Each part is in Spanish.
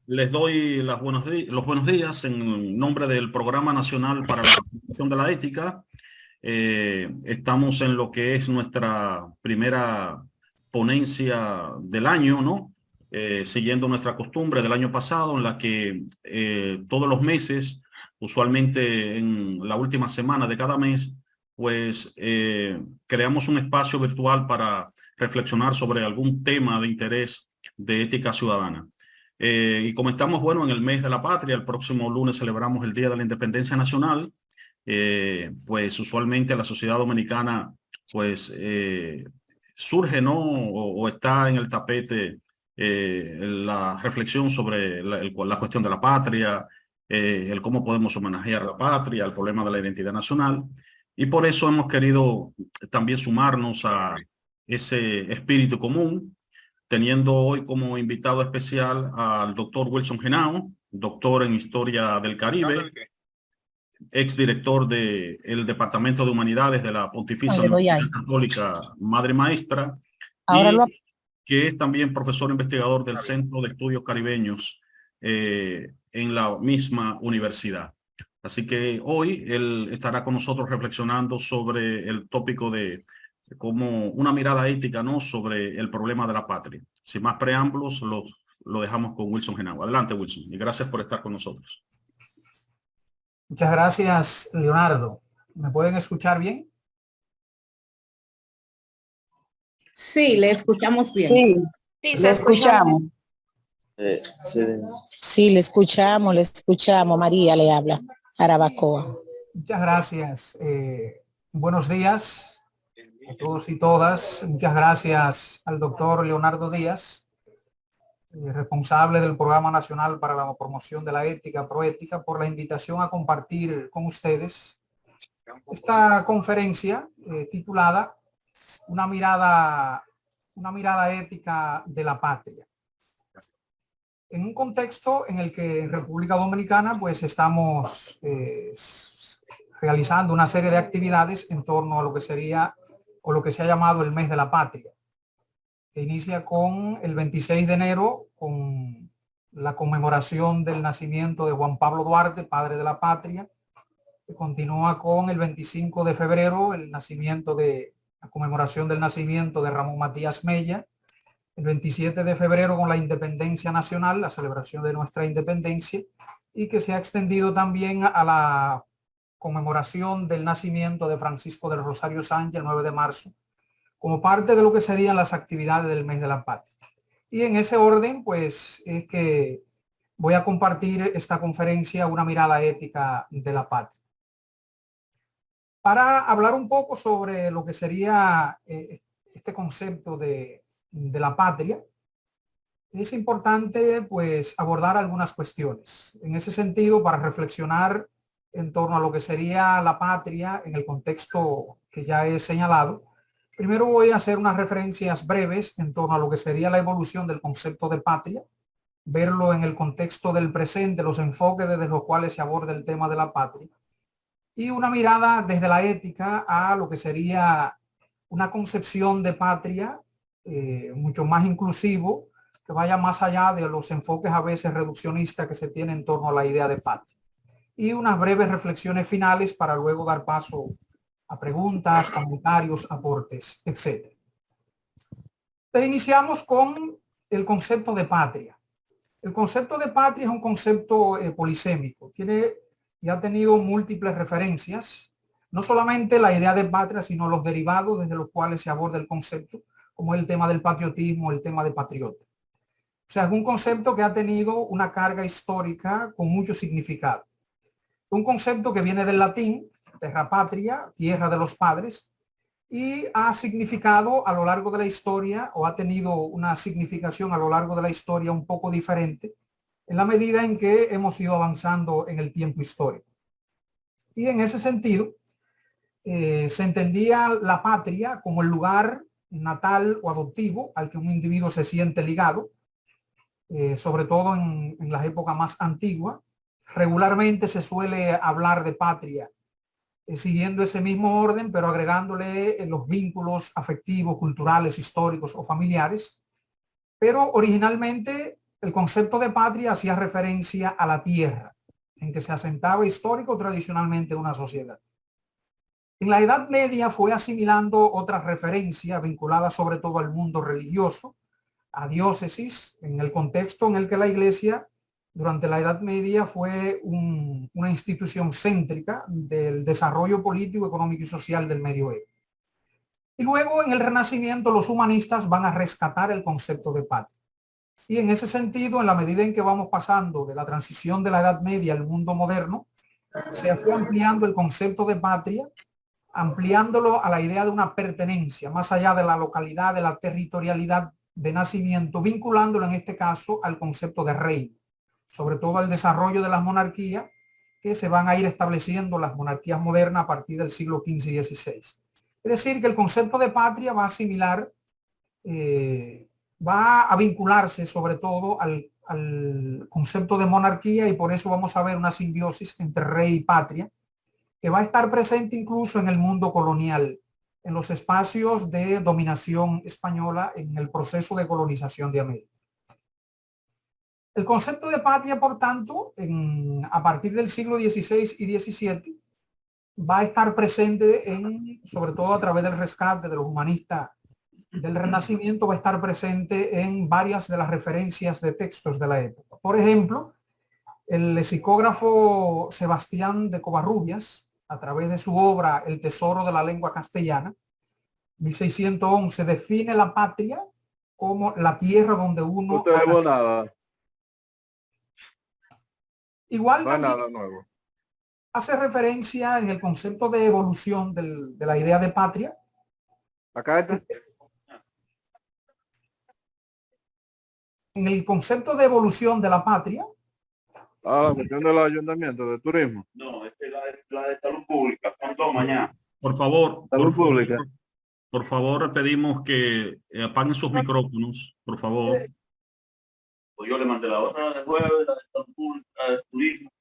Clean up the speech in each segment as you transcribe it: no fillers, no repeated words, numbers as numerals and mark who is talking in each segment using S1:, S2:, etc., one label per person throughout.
S1: Les doy los buenos días en nombre del Programa Nacional para la Protección de la Ética. Estamos en lo que es nuestra primera ponencia del año, ¿no? Siguiendo nuestra costumbre del año pasado, en la que todos los meses, usualmente en la última semana de cada mes, pues creamos un espacio virtual para reflexionar sobre algún tema de interés de ética ciudadana. Y como estamos, bueno, en el mes de la patria, el próximo lunes celebramos el Día de la Independencia Nacional. Pues usualmente la sociedad dominicana pues surge, ¿no? O está en el tapete la reflexión sobre la cuestión de la patria, el cómo podemos homenajear a la patria, el problema de la identidad nacional. Y por eso hemos querido también sumarnos a ese espíritu común, teniendo hoy como invitado especial al doctor Wilson Henao, doctor en Historia del Caribe, exdirector del Departamento de Humanidades de la Pontificia Universidad Católica Madre Maestra, y que es también profesor investigador del Centro de Estudios Caribeños en la misma universidad. Así que hoy él estará con nosotros reflexionando sobre el tópico de como una mirada ética, ¿no?, sobre el problema de la patria. Sin más preámbulos, lo dejamos con Wilson Henao. Adelante, Wilson, y gracias por estar con nosotros.
S2: Muchas gracias, Leonardo. ¿Me pueden escuchar bien?
S3: Sí, le escuchamos bien.
S4: Sí, le escuchamos.
S5: Sí, le escuchamos. María le habla, Arabacoa.
S2: Muchas gracias. Buenos días a todos y todas. Muchas gracias al doctor Leonardo Díaz, responsable del Programa Nacional para la Promoción de la Ética, Proética, por la invitación a compartir con ustedes esta conferencia titulada Una mirada ética de la patria. En un contexto en el que en República Dominicana pues estamos realizando una serie de actividades en torno a lo que sería o lo que se ha llamado el mes de la patria, que inicia con el 26 de enero con la conmemoración del nacimiento de Juan Pablo Duarte, padre de la patria, que continúa con el 25 de febrero, la conmemoración del nacimiento de Ramón Matías Mella, el 27 de febrero con la independencia nacional, la celebración de nuestra independencia, y que se ha extendido también a la conmemoración del nacimiento de Francisco del Rosario Sánchez, el 9 de marzo, como parte de lo que serían las actividades del mes de la patria. Y en ese orden, pues, es que voy a compartir esta conferencia, Una mirada ética de la patria. Para hablar un poco sobre lo que sería este concepto de la patria, es importante pues abordar algunas cuestiones. En ese sentido, para reflexionar en torno a lo que sería la patria en el contexto que ya he señalado, primero voy a hacer unas referencias breves en torno a lo que sería la evolución del concepto de patria, verlo en el contexto del presente, los enfoques desde los cuales se aborda el tema de la patria, y una mirada desde la ética a lo que sería una concepción de patria mucho más inclusivo, que vaya más allá de los enfoques a veces reduccionistas que se tienen en torno a la idea de patria. Y unas breves reflexiones finales para luego dar paso a preguntas, comentarios, aportes, etc. Entonces iniciamos con el concepto de patria. El concepto de patria es un concepto polisémico. Tiene y ha tenido múltiples referencias, no solamente la idea de patria, sino los derivados desde los cuales se aborda el concepto, como el tema del patriotismo, el tema de patriota. O sea, es un concepto que ha tenido una carga histórica con mucho significado. Un concepto que viene del latín, terra patria, tierra de los padres, y ha significado a lo largo de la historia, o ha tenido una significación a lo largo de la historia un poco diferente, en la medida en que hemos ido avanzando en el tiempo histórico. Y en ese sentido, se entendía la patria como el lugar natal o adoptivo al que un individuo se siente ligado, sobre todo en las épocas más antiguas. Regularmente se suele hablar de patria siguiendo ese mismo orden, pero agregándole los vínculos afectivos, culturales, históricos o familiares. Pero originalmente el concepto de patria hacía referencia a la tierra en que se asentaba histórico tradicionalmente una sociedad. En la Edad Media fue asimilando otras referencias vinculadas sobre todo al mundo religioso, a diócesis, en el contexto en el que la Iglesia durante la Edad Media fue una institución céntrica del desarrollo político, económico y social del medioevo. Y luego en el Renacimiento los humanistas van a rescatar el concepto de patria. Y en ese sentido, en la medida en que vamos pasando de la transición de la Edad Media al mundo moderno, se fue ampliando el concepto de patria, ampliándolo a la idea de una pertenencia, más allá de la localidad, de la territorialidad de nacimiento, vinculándolo en este caso al concepto de reino, sobre todo al desarrollo de las monarquías, que se van a ir estableciendo las monarquías modernas a partir del siglo XV y XVI. Es decir, que el concepto de patria va a asimilar, va a vincularse sobre todo al concepto de monarquía, y por eso vamos a ver una simbiosis entre rey y patria, que va a estar presente incluso en el mundo colonial, en los espacios de dominación española en el proceso de colonización de América. El concepto de patria, por tanto, a partir del siglo XVI y XVII, va a estar presente sobre todo a través del rescate de los humanistas del Renacimiento, va a estar presente en varias de las referencias de textos de la época. Por ejemplo, el lexicógrafo Sebastián de Covarrubias, a través de su obra El tesoro de la lengua castellana, 1611, define la patria como la tierra donde uno...
S6: No nada.
S2: Igual
S6: no hay
S2: también
S6: nada nuevo.
S2: hace referencia en el concepto de evolución de la idea de patria.
S6: Acá está.
S2: En el concepto de evolución de la patria.
S6: Ah, la cuestión del ayuntamiento, de turismo.
S1: No, es la de salud pública. ¿Cuánto mañana? Por favor,
S6: Salud pública.
S1: por favor, pedimos que apaguen sus micrófonos, por favor. Pues yo le mandé la otra de jueves, la de salud pública, de turismo.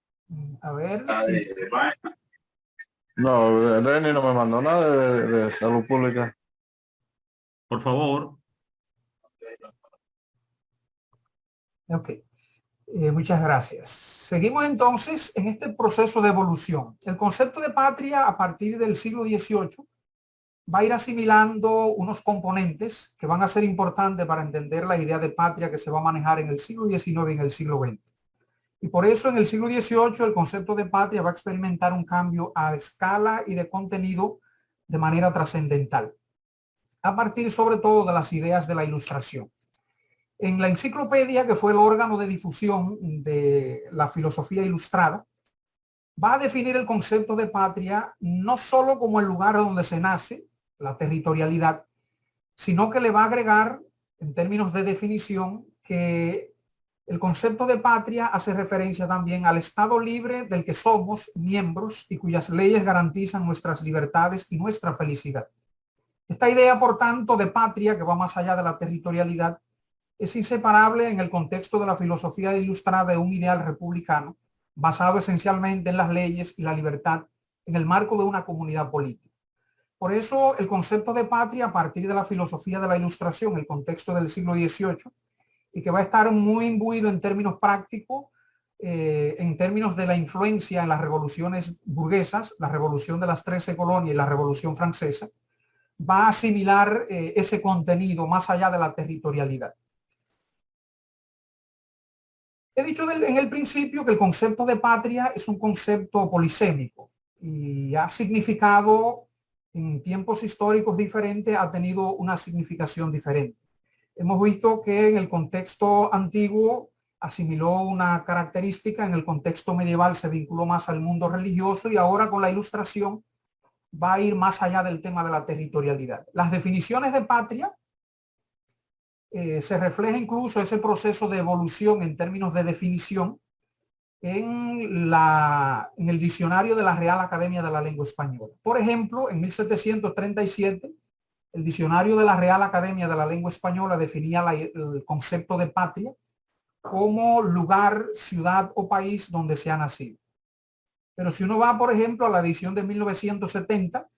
S2: A ver
S1: si...
S6: No, Reni no me mandó nada de salud pública.
S1: Por favor.
S2: Ok. Muchas gracias. Seguimos entonces en este proceso de evolución. El concepto de patria a partir del siglo XVIII va a ir asimilando unos componentes que van a ser importantes para entender la idea de patria que se va a manejar en el siglo XIX y en el siglo XX. Y por eso en el siglo XVIII el concepto de patria va a experimentar un cambio a escala y de contenido de manera trascendental, a partir sobre todo de las ideas de la Ilustración. En la enciclopedia, que fue el órgano de difusión de la filosofía ilustrada, va a definir el concepto de patria no solo como el lugar donde se nace, la territorialidad, sino que le va a agregar, en términos de definición, que el concepto de patria hace referencia también al Estado libre del que somos miembros y cuyas leyes garantizan nuestras libertades y nuestra felicidad. Esta idea, por tanto, de patria, que va más allá de la territorialidad, es inseparable en el contexto de la filosofía ilustrada de un ideal republicano basado esencialmente en las leyes y la libertad en el marco de una comunidad política. Por eso el concepto de patria a partir de la filosofía de la Ilustración, el contexto del siglo XVIII, y que va a estar muy imbuido en términos prácticos, en términos de la influencia en las revoluciones burguesas, la revolución de las 13 colonias y la revolución francesa, va a asimilar ese contenido más allá de la territorialidad. He dicho en el principio que el concepto de patria es un concepto polisémico y ha significado en tiempos históricos diferentes, ha tenido una significación diferente. Hemos visto que en el contexto antiguo asimiló una característica, en el contexto medieval se vinculó más al mundo religioso y ahora con la Ilustración va a ir más allá del tema de la territorialidad. Las definiciones de patria se refleja incluso ese proceso de evolución en términos de definición en el diccionario de la Real Academia de la Lengua Española. Por ejemplo, en 1737, el diccionario de la Real Academia de la Lengua Española definía el concepto de patria como lugar, ciudad o país donde se ha nacido. Pero si uno va, por ejemplo, a la edición de 1970,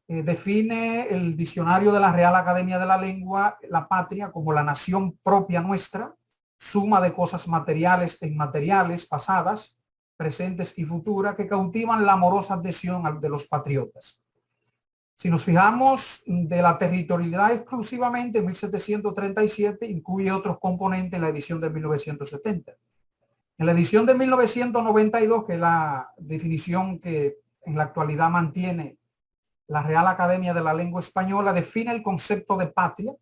S2: define el diccionario de la Real Academia de la Lengua la patria como la nación propia nuestra, suma de cosas materiales e inmateriales, pasadas, presentes y futuras, que cautivan la amorosa adhesión de los patriotas. Si nos fijamos de la territorialidad exclusivamente, en 1737 incluye otros componentes en la edición de 1970. En la edición de 1992, que es la definición que en la actualidad mantiene la Real Academia de la Lengua Española, define el concepto de patria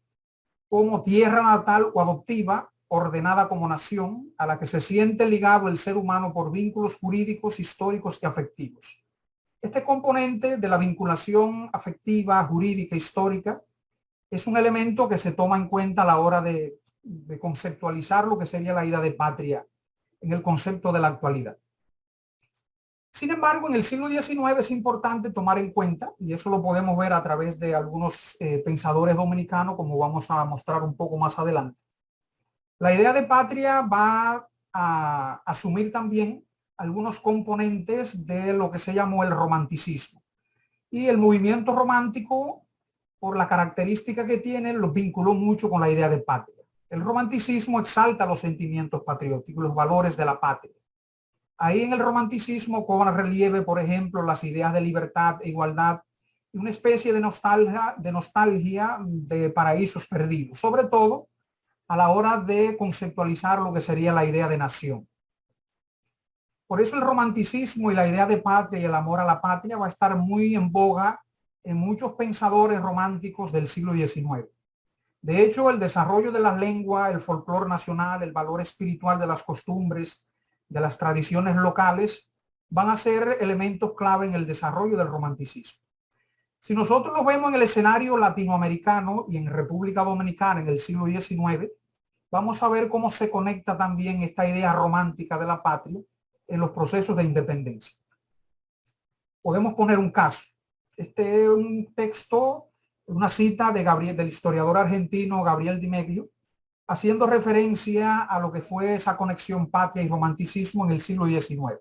S2: como tierra natal o adoptiva, ordenada como nación, a la que se siente ligado el ser humano por vínculos jurídicos, históricos y afectivos. Este componente de la vinculación afectiva, jurídica, histórica, es un elemento que se toma en cuenta a la hora de conceptualizar lo que sería la idea de patria en el concepto de la actualidad. Sin embargo, en el siglo XIX es importante tomar en cuenta, y eso lo podemos ver a través de algunos pensadores dominicanos, como vamos a mostrar un poco más adelante. La idea de patria va a asumir también algunos componentes de lo que se llamó el romanticismo. Y el movimiento romántico, por la característica que tiene, lo vinculó mucho con la idea de patria. El romanticismo exalta los sentimientos patrióticos, los valores de la patria. Ahí en el romanticismo cobra relieve, por ejemplo, las ideas de libertad e igualdad y una especie de nostalgia de paraísos perdidos, sobre todo a la hora de conceptualizar lo que sería la idea de nación. Por eso el romanticismo y la idea de patria y el amor a la patria va a estar muy en boga en muchos pensadores románticos del siglo XIX. De hecho, el desarrollo de la lengua, el folclore nacional, el valor espiritual de las costumbres, de las tradiciones locales, van a ser elementos clave en el desarrollo del romanticismo. Si nosotros lo vemos en el escenario latinoamericano y en República Dominicana en el siglo XIX, vamos a ver cómo se conecta también esta idea romántica de la patria en los procesos de independencia. Podemos poner un caso. Este es un texto, una cita del historiador argentino Gabriel Di Meglio, haciendo referencia a lo que fue esa conexión patria y romanticismo en el siglo XIX.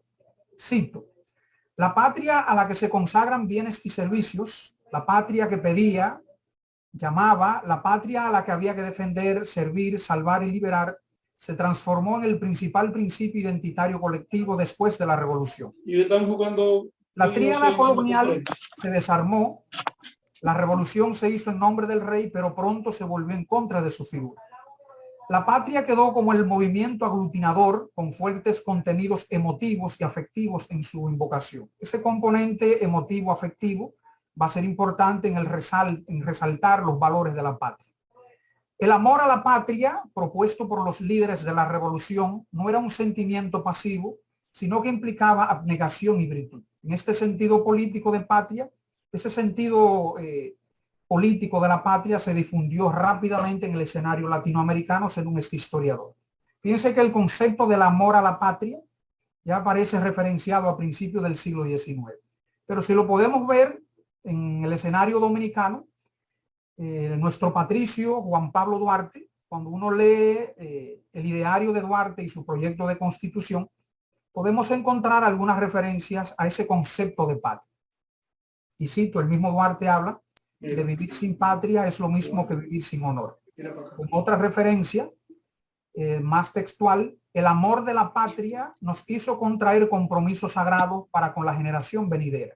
S2: Cito: la patria a la que se consagran bienes y servicios, la patria que pedía, llamaba, la patria a la que había que defender, servir, salvar y liberar, se transformó en el principal principio identitario colectivo después de la Revolución. La tríada colonial se desarmó, la revolución se hizo en nombre del rey, pero pronto se volvió en contra de su figura. La patria quedó como el movimiento aglutinador con fuertes contenidos emotivos y afectivos en su invocación. Ese componente emotivo afectivo va a ser importante en resaltar los valores de la patria. El amor a la patria, propuesto por los líderes de la revolución, no era un sentimiento pasivo, sino que implicaba abnegación y virtud. En este sentido político de patria, ese sentido político de la patria se difundió rápidamente en el escenario latinoamericano, según este historiador. Fíjense que el concepto del amor a la patria ya aparece referenciado a principios del siglo XIX. Pero si lo podemos ver en el escenario dominicano, nuestro patricio Juan Pablo Duarte, cuando uno lee el ideario de Duarte y su proyecto de constitución, podemos encontrar algunas referencias a ese concepto de patria. Y cito, el mismo Duarte habla de vivir sin patria es lo mismo que vivir sin honor. Con otra referencia más textual, el amor de la patria nos hizo contraer compromisos sagrados para con la generación venidera.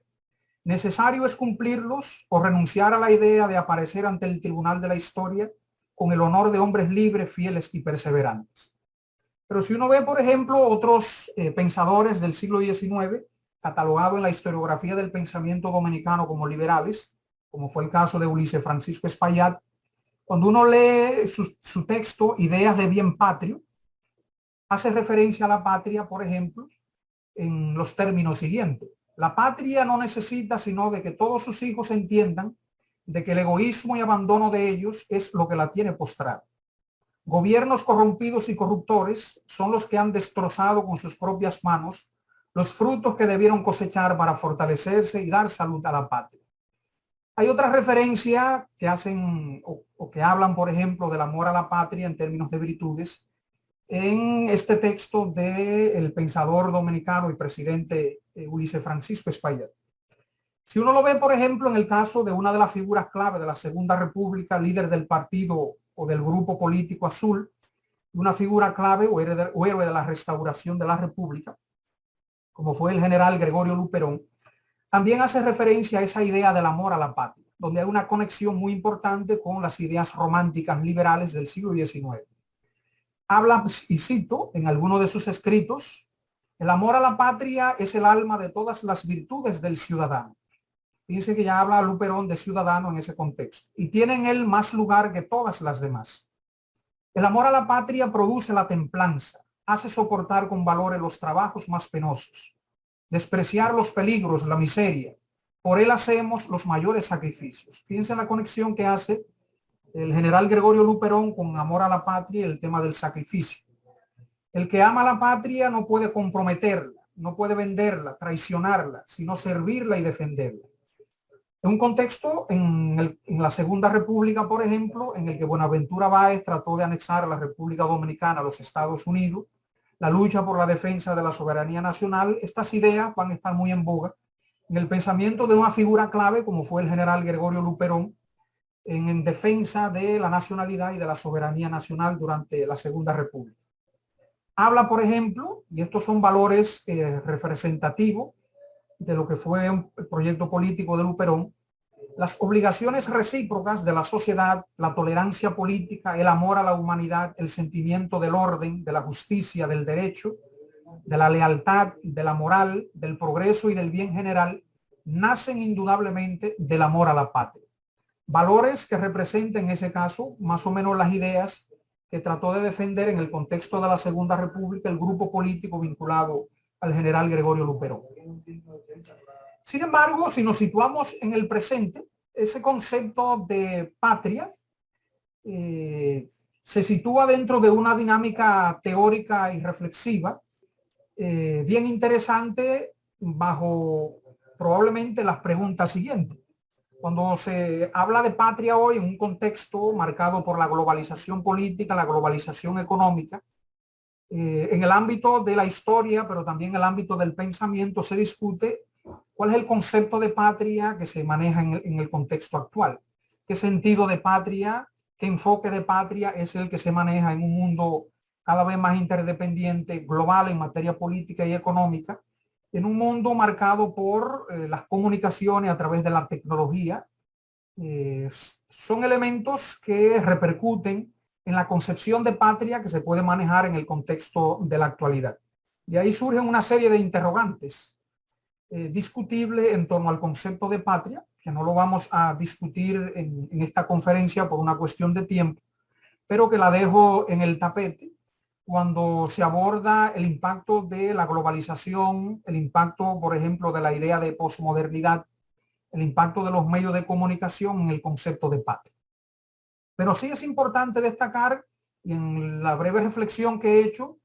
S2: Necesario es cumplirlos o renunciar a la idea de aparecer ante el tribunal de la historia con el honor de hombres libres, fieles y perseverantes. Pero si uno ve, por ejemplo, otros pensadores del siglo XIX, catalogados en la historiografía del pensamiento dominicano como liberales, como fue el caso de Ulises Francisco Espaillat, cuando uno lee su texto, Ideas de bien patrio, hace referencia a la patria, por ejemplo, en los términos siguientes. La patria no necesita sino de que todos sus hijos entiendan de que el egoísmo y abandono de ellos es lo que la tiene postrada. Gobiernos corrompidos y corruptores son los que han destrozado con sus propias manos los frutos que debieron cosechar para fortalecerse y dar salud a la patria. Hay otras referencias que hacen o que hablan, por ejemplo, del amor a la patria en términos de virtudes en este texto del pensador dominicano y presidente Ulises Francisco Espaillat. Si uno lo ve, por ejemplo, en el caso de una de las figuras clave de la Segunda República, líder del partido o del grupo político azul, una figura clave o héroe de la restauración de la República, como fue el general Gregorio Luperón, también hace referencia a esa idea del amor a la patria, donde hay una conexión muy importante con las ideas románticas liberales del siglo XIX. Habla, y cito en alguno de sus escritos, el amor a la patria es el alma de todas las virtudes del ciudadano. Fíjense que ya habla Luperón de ciudadano en ese contexto, y tiene en él más lugar que todas las demás. El amor a la patria produce la templanza, hace soportar con valores los trabajos más penosos, despreciar los peligros, la miseria. Por él hacemos los mayores sacrificios. Fíjense la conexión que hace el general Gregorio Luperón con amor a la patria y el tema del sacrificio. El que ama a la patria no puede comprometerla, no puede venderla, traicionarla, sino servirla y defenderla. En un contexto, en la Segunda República, por ejemplo, en el que Buenaventura Báez trató de anexar a la República Dominicana a los Estados Unidos, la lucha por la defensa de la soberanía nacional, estas ideas van a estar muy en boga en el pensamiento de una figura clave como fue el general Gregorio Luperón en defensa de la nacionalidad y de la soberanía nacional durante la Segunda República. Habla, por ejemplo, y estos son valores representativos de lo que fue un proyecto político de Luperón, las obligaciones recíprocas de la sociedad, la tolerancia política, el amor a la humanidad, el sentimiento del orden, de la justicia, del derecho, de la lealtad, de la moral, del progreso y del bien general, nacen indudablemente del amor a la patria. Valores que representan en ese caso más o menos las ideas que trató de defender en el contexto de la Segunda República el grupo político vinculado al general Gregorio Luperón. Sin embargo, si nos situamos en el presente, ese concepto de patria se sitúa dentro de una dinámica teórica y reflexiva bien interesante bajo probablemente las preguntas siguientes. Cuando se habla de patria hoy en un contexto marcado por la globalización política, la globalización económica, en el ámbito de la historia, pero también en el ámbito del pensamiento, se discute cuál es el concepto de patria que se maneja en el contexto actual. ¿Qué sentido de patria, qué enfoque de patria es el que se maneja en un mundo cada vez más interdependiente, global en materia política y económica, en un mundo marcado por las comunicaciones a través de la tecnología? Son elementos que repercuten en la concepción de patria que se puede manejar en el contexto de la actualidad. De ahí surgen una serie de interrogantes discutibles en torno al concepto de patria, que no lo vamos a discutir en esta conferencia por una cuestión de tiempo, pero que la dejo en el tapete cuando se aborda el impacto de la globalización, el impacto, por ejemplo, de la idea de posmodernidad, el impacto de los medios de comunicación en el concepto de patria. Pero sí es importante destacar, y en la breve reflexión que he hecho,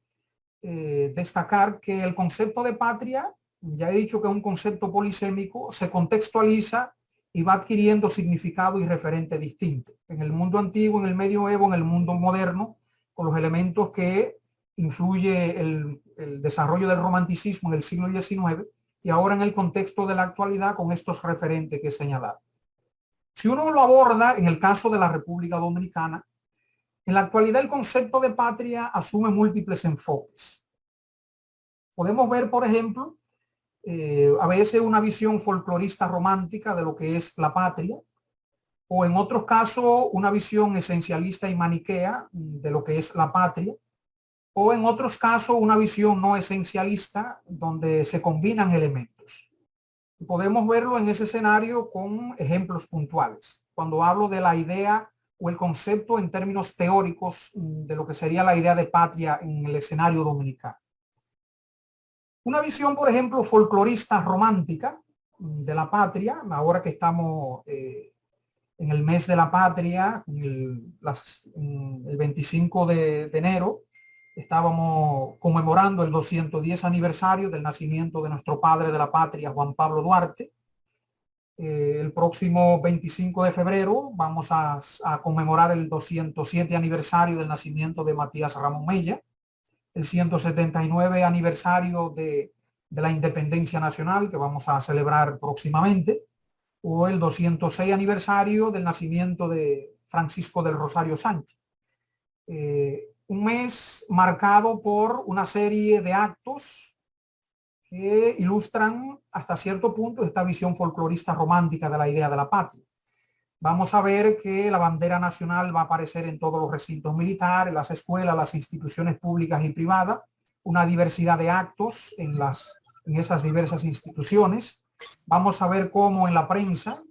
S2: destacar que el concepto de patria, ya he dicho que es un concepto polisémico, se contextualiza y va adquiriendo significado y referente distinto. En el mundo antiguo, en el medioevo, en el mundo moderno, con los elementos que influye el desarrollo del romanticismo en el siglo XIX, y ahora en el contexto de la actualidad con estos referentes que he señalado. Si uno lo aborda en el caso de la República Dominicana, en la actualidad el concepto de patria asume múltiples enfoques. Podemos ver, por ejemplo, a veces una visión folclorista romántica de lo que es la patria, o en otros casos una visión esencialista y maniquea de lo que es la patria, o en otros casos una visión no esencialista donde se combinan elementos. Podemos verlo en ese escenario con ejemplos puntuales. Cuando hablo de la idea o el concepto en términos teóricos de lo que sería la idea de patria en el escenario dominicano. Una visión, por ejemplo, folclorista romántica de la patria, ahora que estamos en el mes de la patria, el 25 de enero, estábamos conmemorando el 210 aniversario del nacimiento de nuestro padre de la patria, Juan Pablo Duarte. El próximo 25 de febrero vamos a conmemorar el 207 aniversario del nacimiento de Matías Ramón Mella, el 179 aniversario de la independencia nacional que vamos a celebrar próximamente, o el 206 aniversario del nacimiento de Francisco del Rosario Sánchez. un mes marcado por una serie de actos que ilustran hasta cierto punto esta visión folclorista romántica de la idea de la patria. Vamos a ver que la bandera nacional va a aparecer en todos los recintos militares, las escuelas, las instituciones públicas y privadas, una diversidad de actos en esas diversas instituciones. Vamos a ver cómo en la prensa,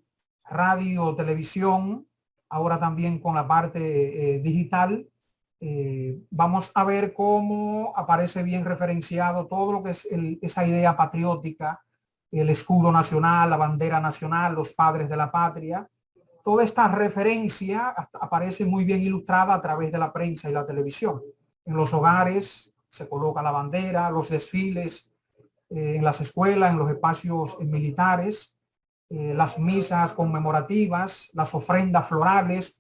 S2: radio, televisión, ahora también con la parte digital, vamos a ver cómo aparece bien referenciado todo lo que es esa idea patriótica, el escudo nacional, la bandera nacional, los padres de la patria. Toda esta referencia aparece muy bien ilustrada a través de la prensa y la televisión. En los hogares se coloca la bandera, los desfiles, en las escuelas, en los espacios militares, las misas conmemorativas, las ofrendas florales,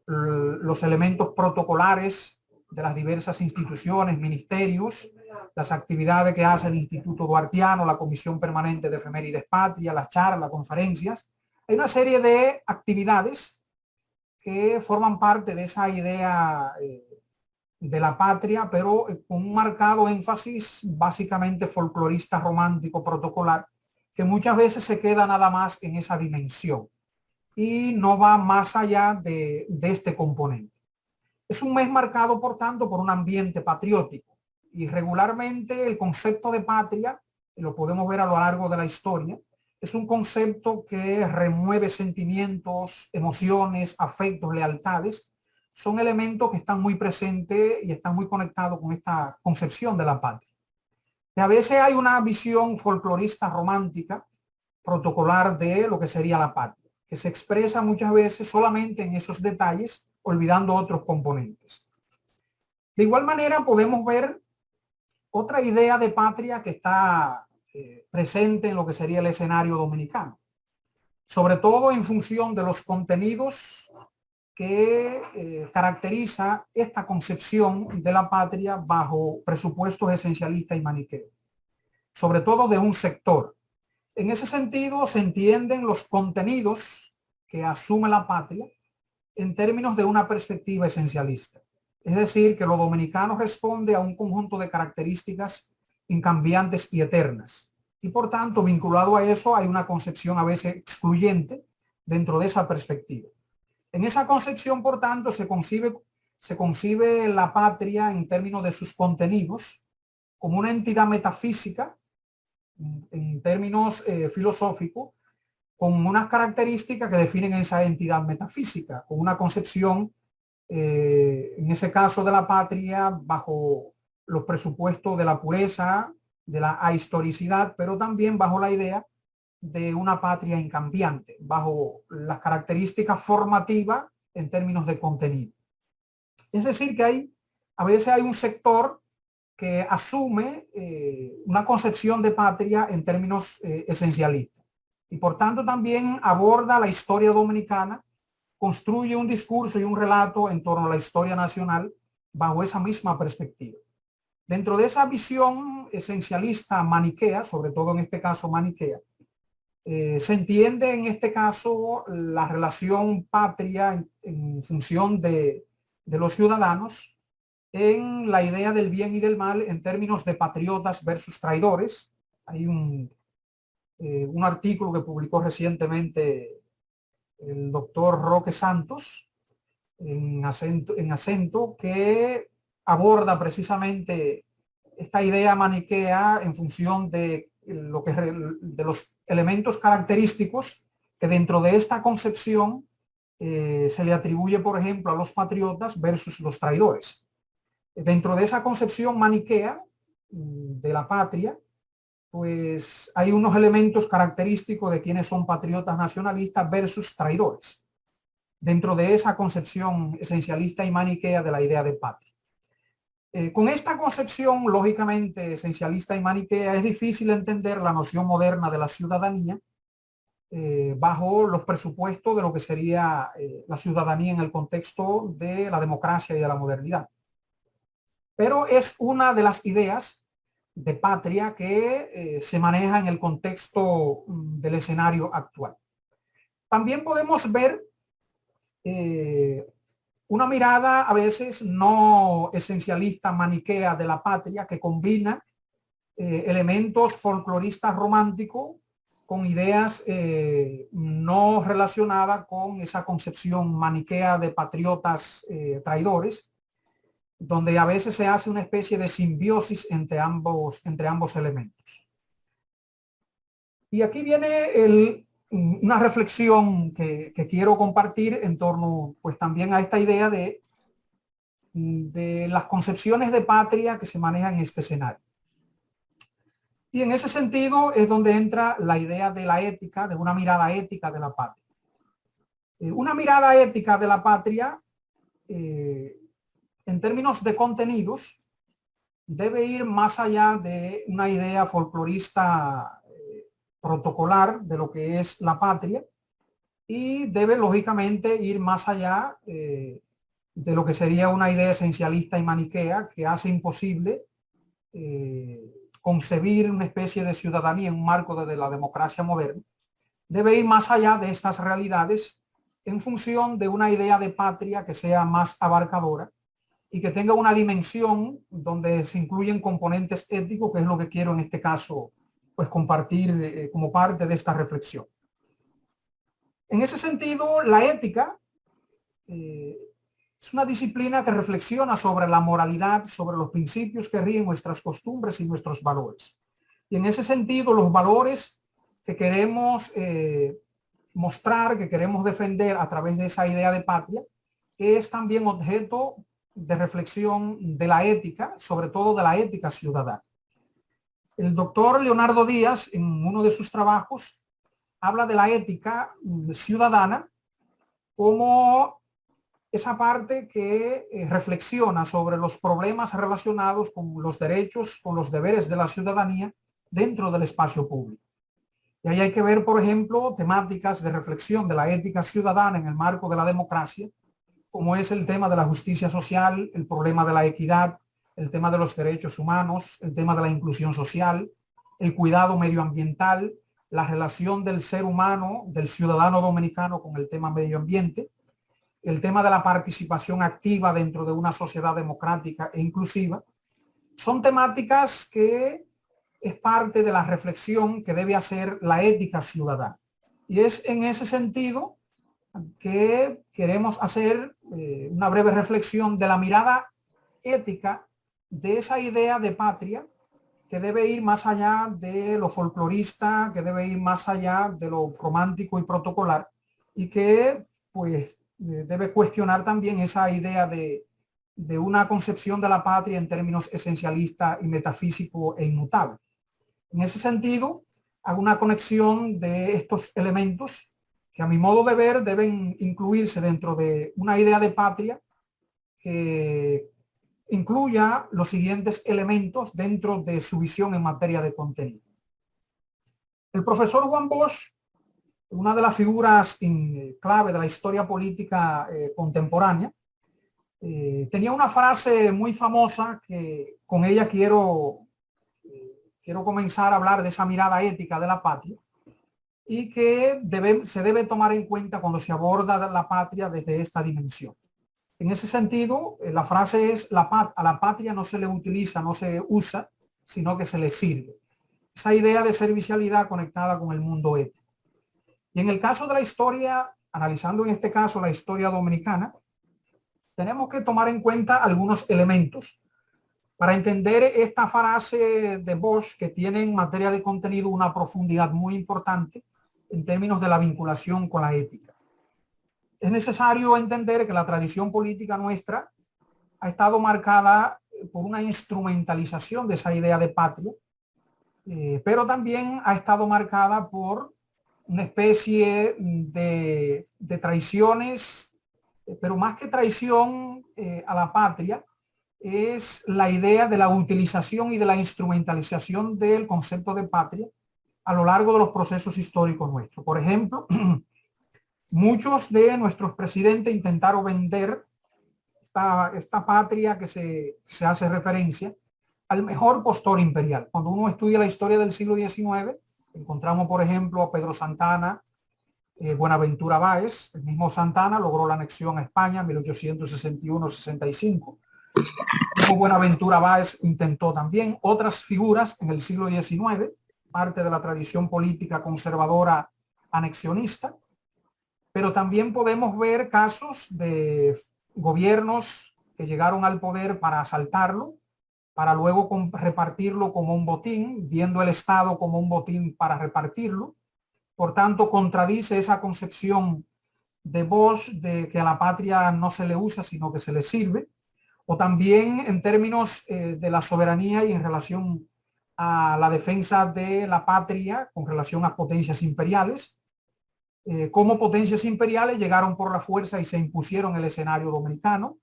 S2: los elementos protocolares de las diversas instituciones, ministerios, las actividades que hace el Instituto Duartiano, la Comisión Permanente de Efemérides Patria, las charlas, las conferencias. Hay una serie de actividades que forman parte de esa idea de la patria, pero con un marcado énfasis básicamente folclorista, romántico, protocolar, que muchas veces se queda nada más en esa dimensión y no va más allá de este componente. Es un mes marcado, por tanto, por un ambiente patriótico, y regularmente el concepto de patria, y lo podemos ver a lo largo de la historia, es un concepto que remueve sentimientos, emociones, afectos, lealtades. Son elementos que están muy presentes y están muy conectados con esta concepción de la patria. Y a veces hay una visión folclorista romántica, protocolar de lo que sería la patria, que se expresa muchas veces solamente en esos detalles, olvidando otros componentes. De igual manera podemos ver otra idea de patria que está presente en lo que sería el escenario dominicano, sobre todo en función de los contenidos que caracteriza esta concepción de la patria bajo presupuestos esencialistas y maniqueos, sobre todo de un sector. En ese sentido se entienden los contenidos que asume la patria en términos de una perspectiva esencialista. Es decir, que lo dominicano responde a un conjunto de características incambiantes y eternas. Y por tanto, vinculado a eso, hay una concepción a veces excluyente dentro de esa perspectiva. En esa concepción, por tanto, se concibe la patria en términos de sus contenidos como una entidad metafísica, en términos filosóficos, con unas características que definen esa entidad metafísica, con una concepción, en ese caso de la patria, bajo los presupuestos de la pureza, de la ahistoricidad, pero también bajo la idea de una patria incambiante, bajo las características formativas en términos de contenido. Es decir, que a veces hay un sector que asume una concepción de patria en términos esencialistas, y por tanto también aborda la historia dominicana, construye un discurso y un relato en torno a la historia nacional bajo esa misma perspectiva. Dentro de esa visión esencialista maniquea, sobre todo en este caso maniquea, se entiende en este caso la relación patria en función de los ciudadanos, en la idea del bien y del mal en términos de patriotas versus traidores. Hay un artículo que publicó recientemente el doctor Roque Santos en Acento, que aborda precisamente esta idea maniquea en función de los elementos característicos que dentro de esta concepción se le atribuye, por ejemplo, a los patriotas versus los traidores. Dentro de esa concepción maniquea de la patria, pues hay unos elementos característicos de quienes son patriotas nacionalistas versus traidores, dentro de esa concepción esencialista y maniquea de la idea de patria. Con esta concepción, lógicamente, esencialista y maniquea, es difícil entender la noción moderna de la ciudadanía bajo los presupuestos de lo que sería la ciudadanía en el contexto de la democracia y de la modernidad. Pero es una de las ideas de patria que se maneja en el contexto del escenario actual. También podemos ver una mirada a veces no esencialista maniquea de la patria que combina elementos folcloristas románticos con ideas no relacionadas con esa concepción maniquea de patriotas traidores, donde a veces se hace una especie de simbiosis entre ambos elementos. Y aquí viene una reflexión que quiero compartir en torno pues también a esta idea de las concepciones de patria que se manejan en este escenario. Y en ese sentido es donde entra la idea de la ética, de una mirada ética de la patria. Una mirada ética de la patria, en términos de contenidos, debe ir más allá de una idea folclorista protocolar de lo que es la patria y debe lógicamente ir más allá de lo que sería una idea esencialista y maniquea que hace imposible concebir una especie de ciudadanía en un marco de la democracia moderna. Debe ir más allá de estas realidades en función de una idea de patria que sea más abarcadora y que tenga una dimensión donde se incluyen componentes éticos, que es lo que quiero en este caso pues compartir como parte de esta reflexión. En ese sentido, la ética es una disciplina que reflexiona sobre la moralidad, sobre los principios que rigen nuestras costumbres y nuestros valores. Y en ese sentido, los valores que queremos mostrar, que queremos defender a través de esa idea de patria, es también objeto de reflexión de la ética, sobre todo de la ética ciudadana. El doctor Leonardo Díaz, en uno de sus trabajos, habla de la ética ciudadana como esa parte que reflexiona sobre los problemas relacionados con los derechos, con los deberes de la ciudadanía dentro del espacio público. Y ahí hay que ver, por ejemplo, temáticas de reflexión de la ética ciudadana en el marco de la democracia, como es el tema de la justicia social, el problema de la equidad, el tema de los derechos humanos, el tema de la inclusión social, el cuidado medioambiental, la relación del ser humano, del ciudadano dominicano con el tema medio ambiente, el tema de la participación activa dentro de una sociedad democrática e inclusiva. Son temáticas que es parte de la reflexión que debe hacer la ética ciudadana. Y es en ese sentido que queremos hacer una breve reflexión de la mirada ética de esa idea de patria que debe ir más allá de lo folclorista, que debe ir más allá de lo romántico y protocolar y que pues debe cuestionar también esa idea de una concepción de la patria en términos esencialista y metafísico e inmutable. En ese sentido, hago una conexión de estos elementos que a mi modo de ver deben incluirse dentro de una idea de patria que incluya los siguientes elementos dentro de su visión en materia de contenido. El profesor Juan Bosch, una de las figuras clave de la historia política contemporánea, tenía una frase muy famosa que con ella quiero comenzar a hablar de esa mirada ética de la patria y que se debe tomar en cuenta cuando se aborda la patria desde esta dimensión. En ese sentido, la frase es: a la patria no se le utiliza, no se usa, sino que se le sirve. Esa idea de servicialidad conectada con el mundo ético. Y en el caso de la historia, analizando en este caso la historia dominicana, tenemos que tomar en cuenta algunos elementos para entender esta frase de Bosch, que tiene en materia de contenido una profundidad muy importante en términos de la vinculación con la ética. Es necesario entender que la tradición política nuestra ha estado marcada por una instrumentalización de esa idea de patria, pero también ha estado marcada por una especie de traiciones, pero más que traición a la patria, es la idea de la utilización y de la instrumentalización del concepto de patria a lo largo de los procesos históricos nuestros. Por ejemplo, muchos de nuestros presidentes intentaron vender esta patria que se hace referencia al mejor postor imperial. Cuando uno estudia la historia del siglo XIX, encontramos, por ejemplo, a Pedro Santana Buenaventura Báez. El mismo Santana logró la anexión a España en 1861-65. Como Buenaventura Báez intentó también. Otras figuras en el siglo XIX, parte de la tradición política conservadora anexionista, pero también podemos ver casos de gobiernos que llegaron al poder para asaltarlo, para luego repartirlo como un botín, viendo el Estado como un botín para repartirlo. Por tanto, contradice esa concepción de Bosch de que a la patria no se le usa, sino que se le sirve. O también en términos de la soberanía y en relación a la defensa de la patria con relación a potencias imperiales. Como potencias imperiales llegaron por la fuerza y se impusieron en el escenario dominicano.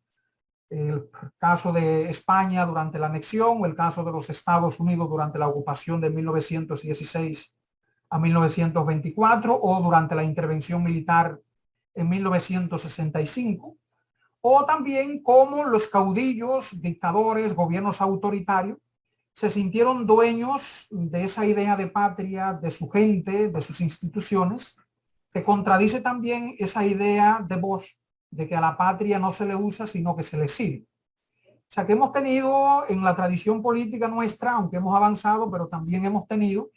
S2: El caso de España durante la anexión, o el caso de los Estados Unidos durante la ocupación de 1916 a 1924, o durante la intervención militar en 1965, o también cómo los caudillos, dictadores, gobiernos autoritarios se sintieron dueños de esa idea de patria, de su gente, de sus instituciones, que contradice también esa idea de Bosch de que a la patria no se le usa, sino que se le sirve. O sea que hemos tenido en la tradición política nuestra, aunque hemos avanzado, pero también hemos tenido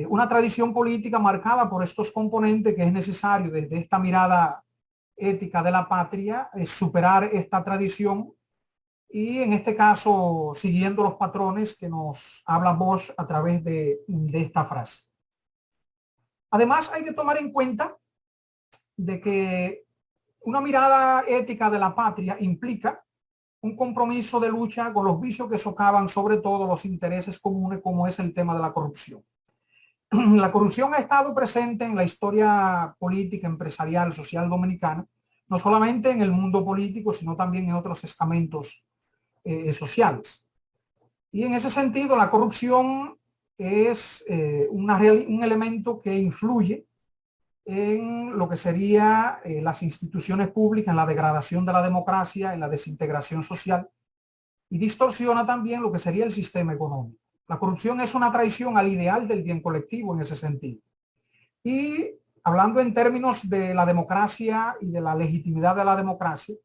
S2: una tradición política marcada por estos componentes que es necesario desde esta mirada ética de la patria superar esta tradición y en este caso siguiendo los patrones que nos habla Bosch a través de esta frase. Además hay que tomar en cuenta de que una mirada ética de la patria implica un compromiso de lucha con los vicios que socavan sobre todo los intereses comunes, como es el tema de la corrupción. La corrupción ha estado presente en la historia política, empresarial, social dominicana, no solamente en el mundo político, sino también en otros estamentos sociales. Y en ese sentido, la corrupción es un elemento que influye en lo que sería las instituciones públicas, en la degradación de la democracia, en la desintegración social, y distorsiona también lo que sería el sistema económico. La corrupción es una traición al ideal del bien colectivo en ese sentido. Y hablando en términos de la democracia y de la legitimidad de la democracia,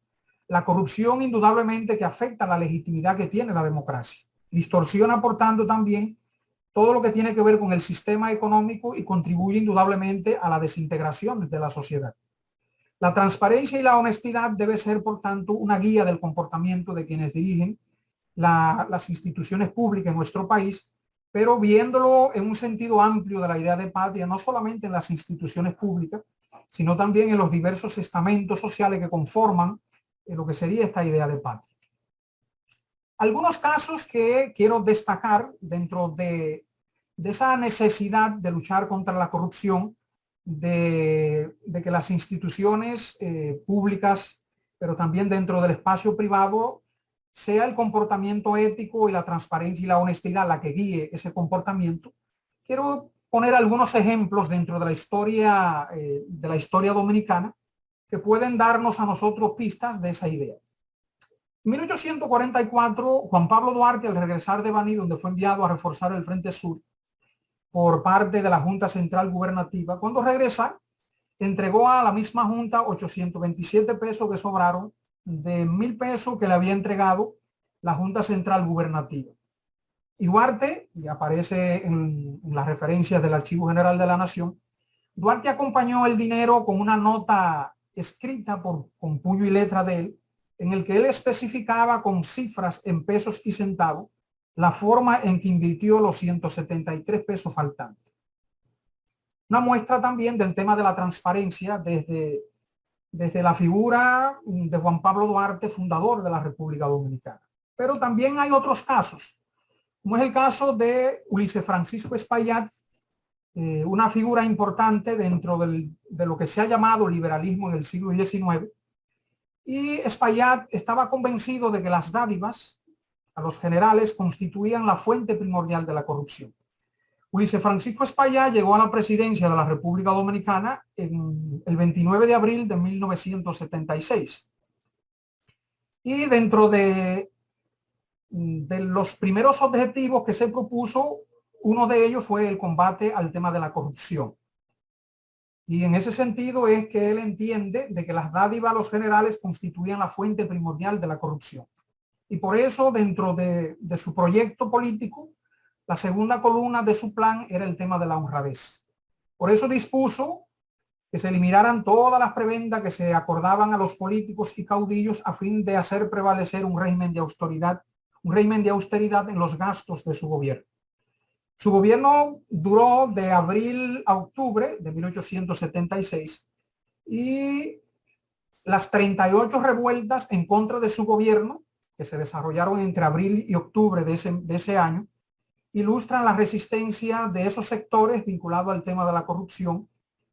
S2: la corrupción indudablemente que afecta la legitimidad que tiene la democracia. Distorsiona, por tanto, también todo lo que tiene que ver con el sistema económico y contribuye indudablemente a la desintegración de la sociedad. La transparencia y la honestidad debe ser, por tanto, una guía del comportamiento de quienes dirigen las instituciones públicas en nuestro país, pero viéndolo en un sentido amplio de la idea de patria, no solamente en las instituciones públicas, sino también en los diversos estamentos sociales que conforman lo que sería esta idea de patria. Algunos casos que quiero destacar dentro de esa necesidad de luchar contra la corrupción, de que las instituciones públicas, pero también dentro del espacio privado, sea el comportamiento ético y la transparencia y la honestidad la que guíe ese comportamiento. Quiero poner algunos ejemplos dentro de la historia dominicana que pueden darnos a nosotros pistas de esa idea. En 1844, Juan Pablo Duarte, al regresar de Baní, donde fue enviado a reforzar el Frente Sur por parte de la Junta Central Gubernativa, cuando regresa, entregó a la misma Junta 827 pesos que sobraron de 1,000 pesos que le había entregado la Junta Central Gubernativa. Y Duarte, y aparece en las referencias del Archivo General de la Nación, Duarte acompañó el dinero con una nota escrita con puño y letra de él, en el que él especificaba con cifras en pesos y centavos la forma en que invirtió los 173 pesos faltantes. Una muestra también del tema de la transparencia desde la figura de Juan Pablo Duarte, fundador de la República Dominicana. Pero también hay otros casos, como es el caso de Ulises Francisco Espaillat, una figura importante dentro de lo que se ha llamado liberalismo en el siglo XIX. Y Espaillat estaba convencido de que las dádivas a los generales constituían la fuente primordial de la corrupción. Ulises Francisco Espaillat llegó a la presidencia de la República Dominicana en el 29 de abril de 1976. Y dentro de los primeros objetivos que se propuso, uno de ellos fue el combate al tema de la corrupción. Y en ese sentido es que él entiende de que las dádivas a los generales constituían la fuente primordial de la corrupción. Y por eso, dentro de su proyecto político, la segunda columna de su plan era el tema de la honradez. Por eso dispuso que se eliminaran todas las prebendas que se acordaban a los políticos y caudillos a fin de hacer prevalecer un régimen de austeridad en los gastos de su gobierno. Su gobierno duró de abril a octubre de 1876 y las 38 revueltas en contra de su gobierno que se desarrollaron entre abril y octubre de ese año ilustran la resistencia de esos sectores vinculados al tema de la corrupción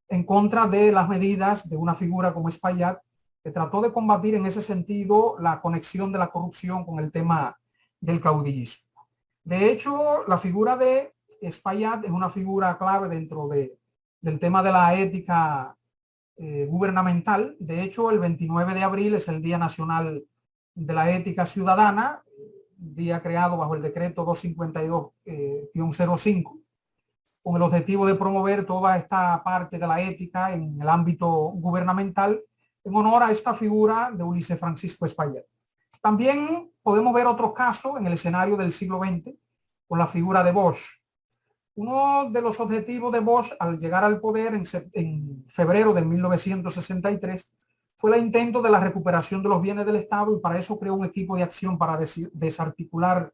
S2: en contra de las medidas de una figura como Espaillat, que trató de combatir en ese sentido la conexión de la corrupción con el tema del caudillismo. De hecho, la figura de Espaillat es una figura clave dentro del tema de la ética gubernamental. De hecho, el 29 de abril es el Día Nacional de la Ética Ciudadana, día creado bajo el decreto 252-05, con el objetivo de promover toda esta parte de la ética en el ámbito gubernamental, en honor a esta figura de Ulises Francisco Espaillat. También podemos ver otros casos en el escenario del siglo XX, con la figura de Bosch. Uno de los objetivos de Bosch al llegar al poder en febrero de 1963 fue el intento de la recuperación de los bienes del Estado, y para eso creó un equipo de acción para desarticular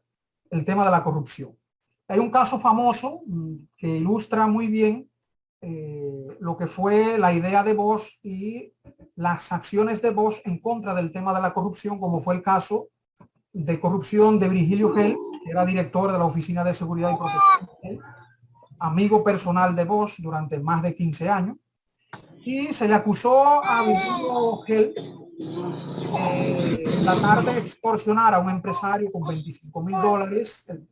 S2: el tema de la corrupción. Hay un caso famoso que ilustra muy bien lo que fue la idea de Bosch y las acciones de Bosch en contra del tema de la corrupción, como fue el caso de corrupción de Virgilio Gell, que era director de la Oficina de Seguridad y Protección, amigo personal de Bosch durante más de 15 años, y se le acusó a Virgilio Gell de tratar de extorsionar a un empresario con $25,000.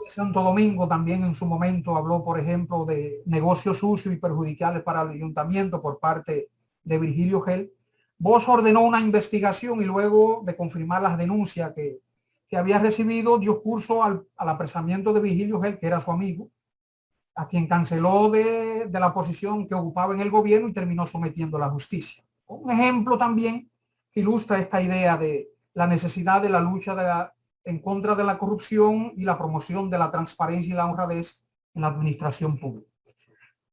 S2: Santo Domingo también en su momento habló, por ejemplo, de negocios sucios y perjudiciales para el ayuntamiento por parte de Virgilio Gell. Bosch ordenó una investigación y luego de confirmar las denuncias que había recibido, dio curso al apresamiento de Virgilio Gell, que era su amigo, a quien canceló de la posición que ocupaba en el gobierno y terminó sometiendo a la justicia. Un ejemplo también que ilustra esta idea de la necesidad de la lucha en contra de la corrupción y la promoción de la transparencia y la honradez en la administración pública.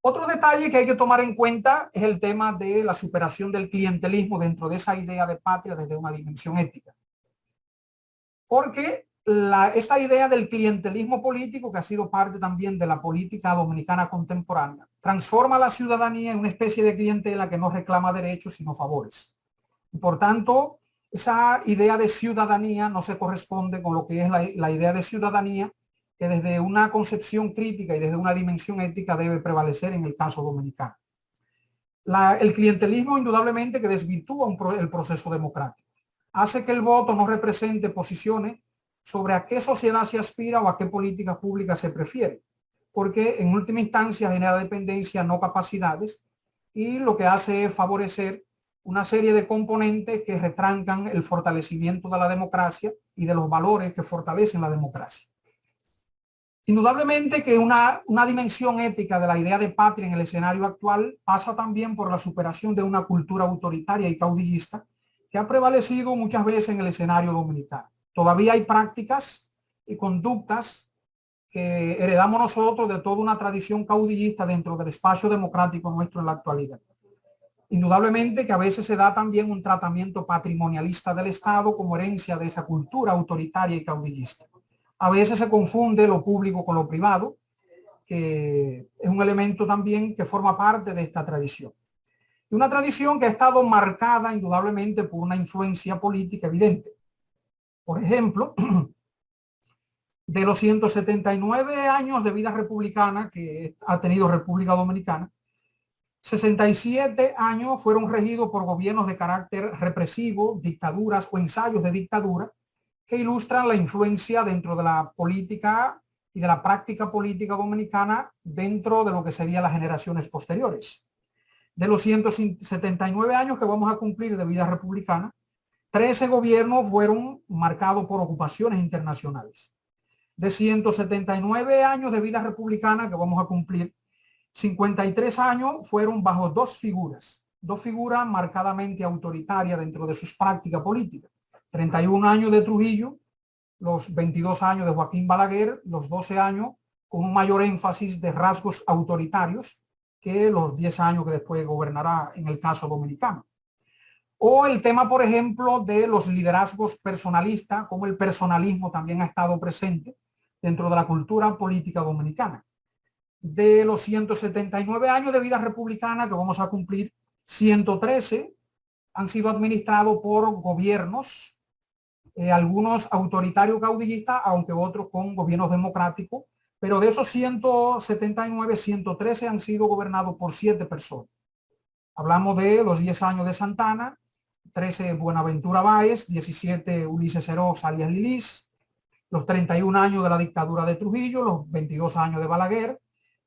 S2: Otro detalle que hay que tomar en cuenta es el tema de la superación del clientelismo dentro de esa idea de patria desde una dimensión ética. Porque esta idea del clientelismo político, que ha sido parte también de la política dominicana contemporánea, transforma a la ciudadanía en una especie de clientela que no reclama derechos sino favores. Y por tanto, esa idea de ciudadanía no se corresponde con lo que es la idea de ciudadanía que desde una concepción crítica y desde una dimensión ética debe prevalecer en el caso dominicano. El clientelismo indudablemente que desvirtúa el proceso democrático. Hace que el voto no represente posiciones sobre a qué sociedad se aspira o a qué políticas públicas se prefiere, porque en última instancia genera dependencia, no capacidades, y lo que hace es favorecer una serie de componentes que retrancan el fortalecimiento de la democracia y de los valores que fortalecen la democracia. Indudablemente que una dimensión ética de la idea de patria en el escenario actual pasa también por la superación de una cultura autoritaria y caudillista que ha prevalecido muchas veces en el escenario dominicano. Todavía hay prácticas y conductas que heredamos nosotros de toda una tradición caudillista dentro del espacio democrático nuestro en la actualidad. Indudablemente que a veces se da también un tratamiento patrimonialista del Estado como herencia de esa cultura autoritaria y caudillista. A veces se confunde lo público con lo privado, que es un elemento también que forma parte de esta tradición. Y una tradición que ha estado marcada indudablemente por una influencia política evidente. Por ejemplo, de los 179 años de vida republicana que ha tenido República Dominicana, 67 años fueron regidos por gobiernos de carácter represivo, dictaduras o ensayos de dictadura, que ilustran la influencia dentro de la política y de la práctica política dominicana dentro de lo que serían las generaciones posteriores. De los 179 años que vamos a cumplir de vida republicana, 13 gobiernos fueron marcados por ocupaciones internacionales. De 179 años de vida republicana que vamos a cumplir, 53 años fueron bajo dos figuras marcadamente autoritarias dentro de sus prácticas políticas. 31 años de Trujillo, los 22 años de Joaquín Balaguer, los 12 años con un mayor énfasis de rasgos autoritarios que los 10 años que después gobernará en el caso dominicano. O el tema, por ejemplo, de los liderazgos personalistas, como el personalismo también ha estado presente dentro de la cultura política dominicana. De los 179 años de vida republicana que vamos a cumplir, 113 han sido administrados por gobiernos, algunos autoritarios caudillistas, aunque otros con gobiernos democráticos, pero de esos 179, 113 han sido gobernados por 7 personas. Hablamos de los 10 años de Santana, 13 Buenaventura Báez, 17 Ulises Serós alias Lilis, los 31 años de la dictadura de Trujillo, los 22 años de Balaguer,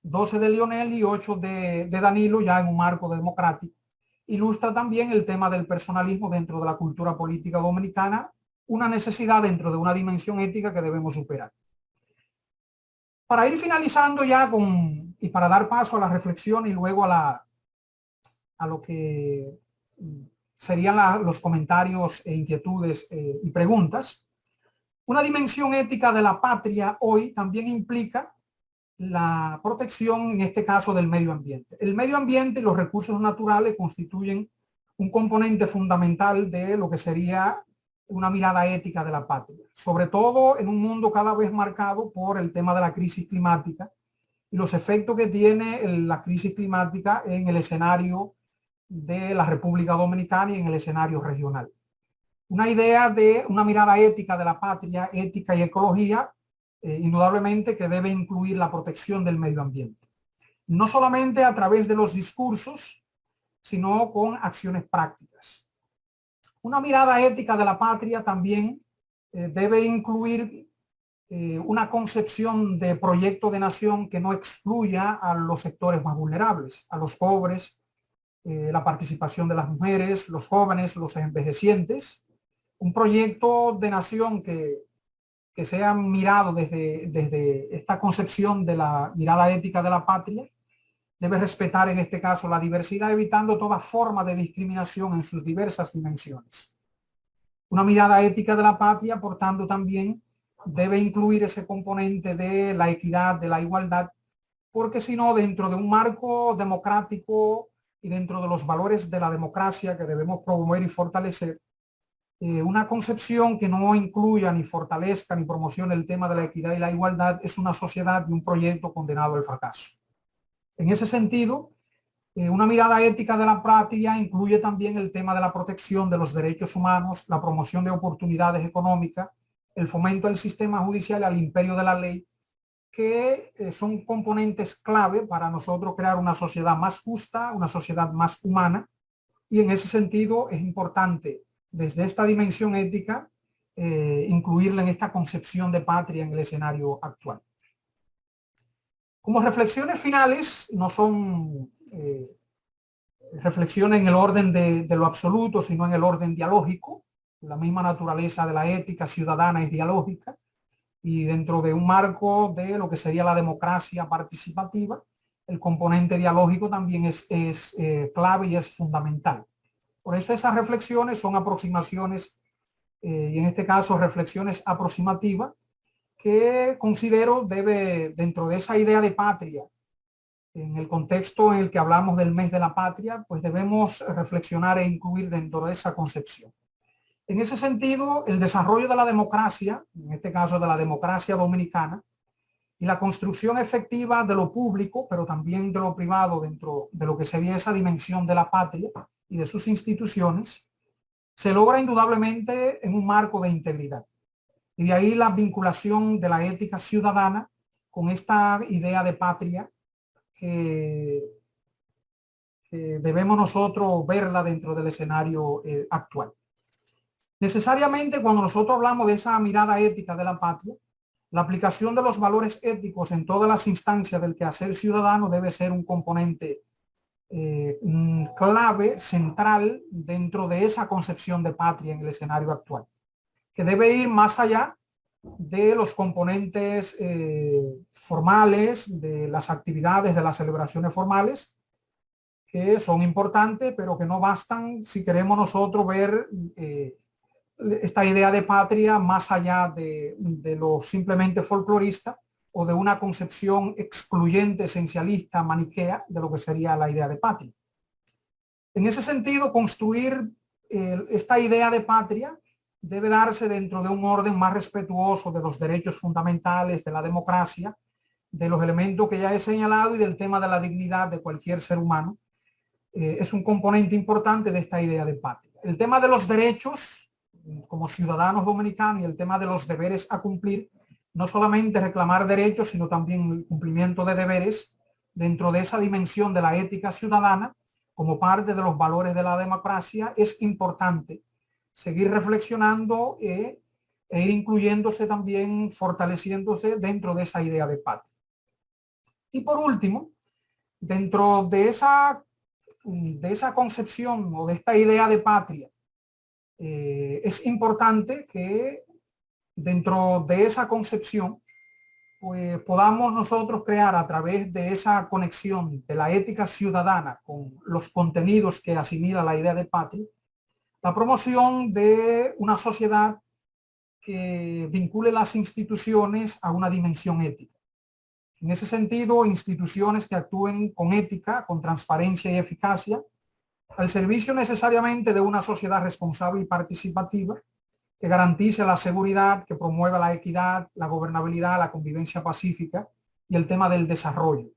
S2: 12 de Lionel y 8 de Danilo, ya en un marco democrático. Ilustra también el tema del personalismo dentro de la cultura política dominicana, una necesidad dentro de una dimensión ética que debemos superar. Para ir finalizando ya y para dar paso a la reflexión y luego a lo que serían los comentarios e inquietudes y preguntas, una dimensión ética de la patria hoy también implica la protección, en este caso, del medio ambiente. El medio ambiente y los recursos naturales constituyen un componente fundamental de lo que sería una mirada ética de la patria, sobre todo en un mundo cada vez marcado por el tema de la crisis climática y los efectos que tiene la crisis climática en el escenario de la República Dominicana y en el escenario regional. Una idea de una mirada ética de la patria, ética y ecología, indudablemente que debe incluir la protección del medio ambiente. No solamente a través de los discursos, sino con acciones prácticas. Una mirada ética de la patria también debe incluir una concepción de proyecto de nación que no excluya a los sectores más vulnerables, a los pobres, la participación de las mujeres, los jóvenes, los envejecientes. Un proyecto de nación que sea mirado desde esta concepción de la mirada ética de la patria, debe respetar en este caso la diversidad, evitando toda forma de discriminación en sus diversas dimensiones. Una mirada ética de la patria, por tanto, también debe incluir ese componente de la equidad, de la igualdad, porque si no, dentro de un marco democrático y dentro de los valores de la democracia que debemos promover y fortalecer, una concepción que no incluya ni fortalezca ni promocione el tema de la equidad y la igualdad es una sociedad y un proyecto condenado al fracaso. En ese sentido, una mirada ética de la patria incluye también el tema de la protección de los derechos humanos, la promoción de oportunidades económicas, el fomento del sistema judicial al imperio de la ley, que son componentes clave para nosotros crear una sociedad más justa, una sociedad más humana, y en ese sentido es importante desde esta dimensión ética incluirla en esta concepción de patria en el escenario actual. Como reflexiones finales, no son reflexiones en el orden de lo absoluto, sino en el orden dialógico. La misma naturaleza de la ética ciudadana es dialógica, y dentro de un marco de lo que sería la democracia participativa, el componente dialógico también es clave y es fundamental. Por eso esas reflexiones son aproximaciones, y en este caso reflexiones aproximativas, que considero debe, dentro de esa idea de patria, en el contexto en el que hablamos del mes de la patria, pues debemos reflexionar e incluir dentro de esa concepción. En ese sentido, el desarrollo de la democracia, en este caso de la democracia dominicana, y la construcción efectiva de lo público, pero también de lo privado dentro de lo que sería esa dimensión de la patria y de sus instituciones, se logra indudablemente en un marco de integridad. Y de ahí la vinculación de la ética ciudadana con esta idea de patria que debemos nosotros verla dentro del escenario actual. Necesariamente, cuando nosotros hablamos de esa mirada ética de la patria, la aplicación de los valores éticos en todas las instancias del quehacer ciudadano debe ser un componente clave, central, dentro de esa concepción de patria en el escenario actual, que debe ir más allá de los componentes formales, de las actividades, de las celebraciones formales, que son importantes, pero que no bastan si queremos nosotros ver esta idea de patria más allá de lo simplemente folclorista o de una concepción excluyente, esencialista, maniquea de lo que sería la idea de patria. En ese sentido, construir esta idea de patria debe darse dentro de un orden más respetuoso de los derechos fundamentales, de la democracia, de los elementos que ya he señalado y del tema de la dignidad de cualquier ser humano. Es un componente importante de esta idea de patria. El tema de los derechos como ciudadanos dominicanos y el tema de los deberes a cumplir, no solamente reclamar derechos, sino también el cumplimiento de deberes dentro de esa dimensión de la ética ciudadana como parte de los valores de la democracia, es importante seguir reflexionando e ir incluyéndose también, fortaleciéndose dentro de esa idea de patria. Y por último, dentro de esa concepción o de esta idea de patria, es importante que dentro de esa concepción pues, podamos nosotros crear a través de esa conexión de la ética ciudadana con los contenidos que asimila la idea de patria, la promoción de una sociedad que vincule las instituciones a una dimensión ética. En ese sentido, instituciones que actúen con ética, con transparencia y eficacia, al servicio necesariamente de una sociedad responsable y participativa, que garantice la seguridad, que promueva la equidad, la gobernabilidad, la convivencia pacífica y el tema del desarrollo.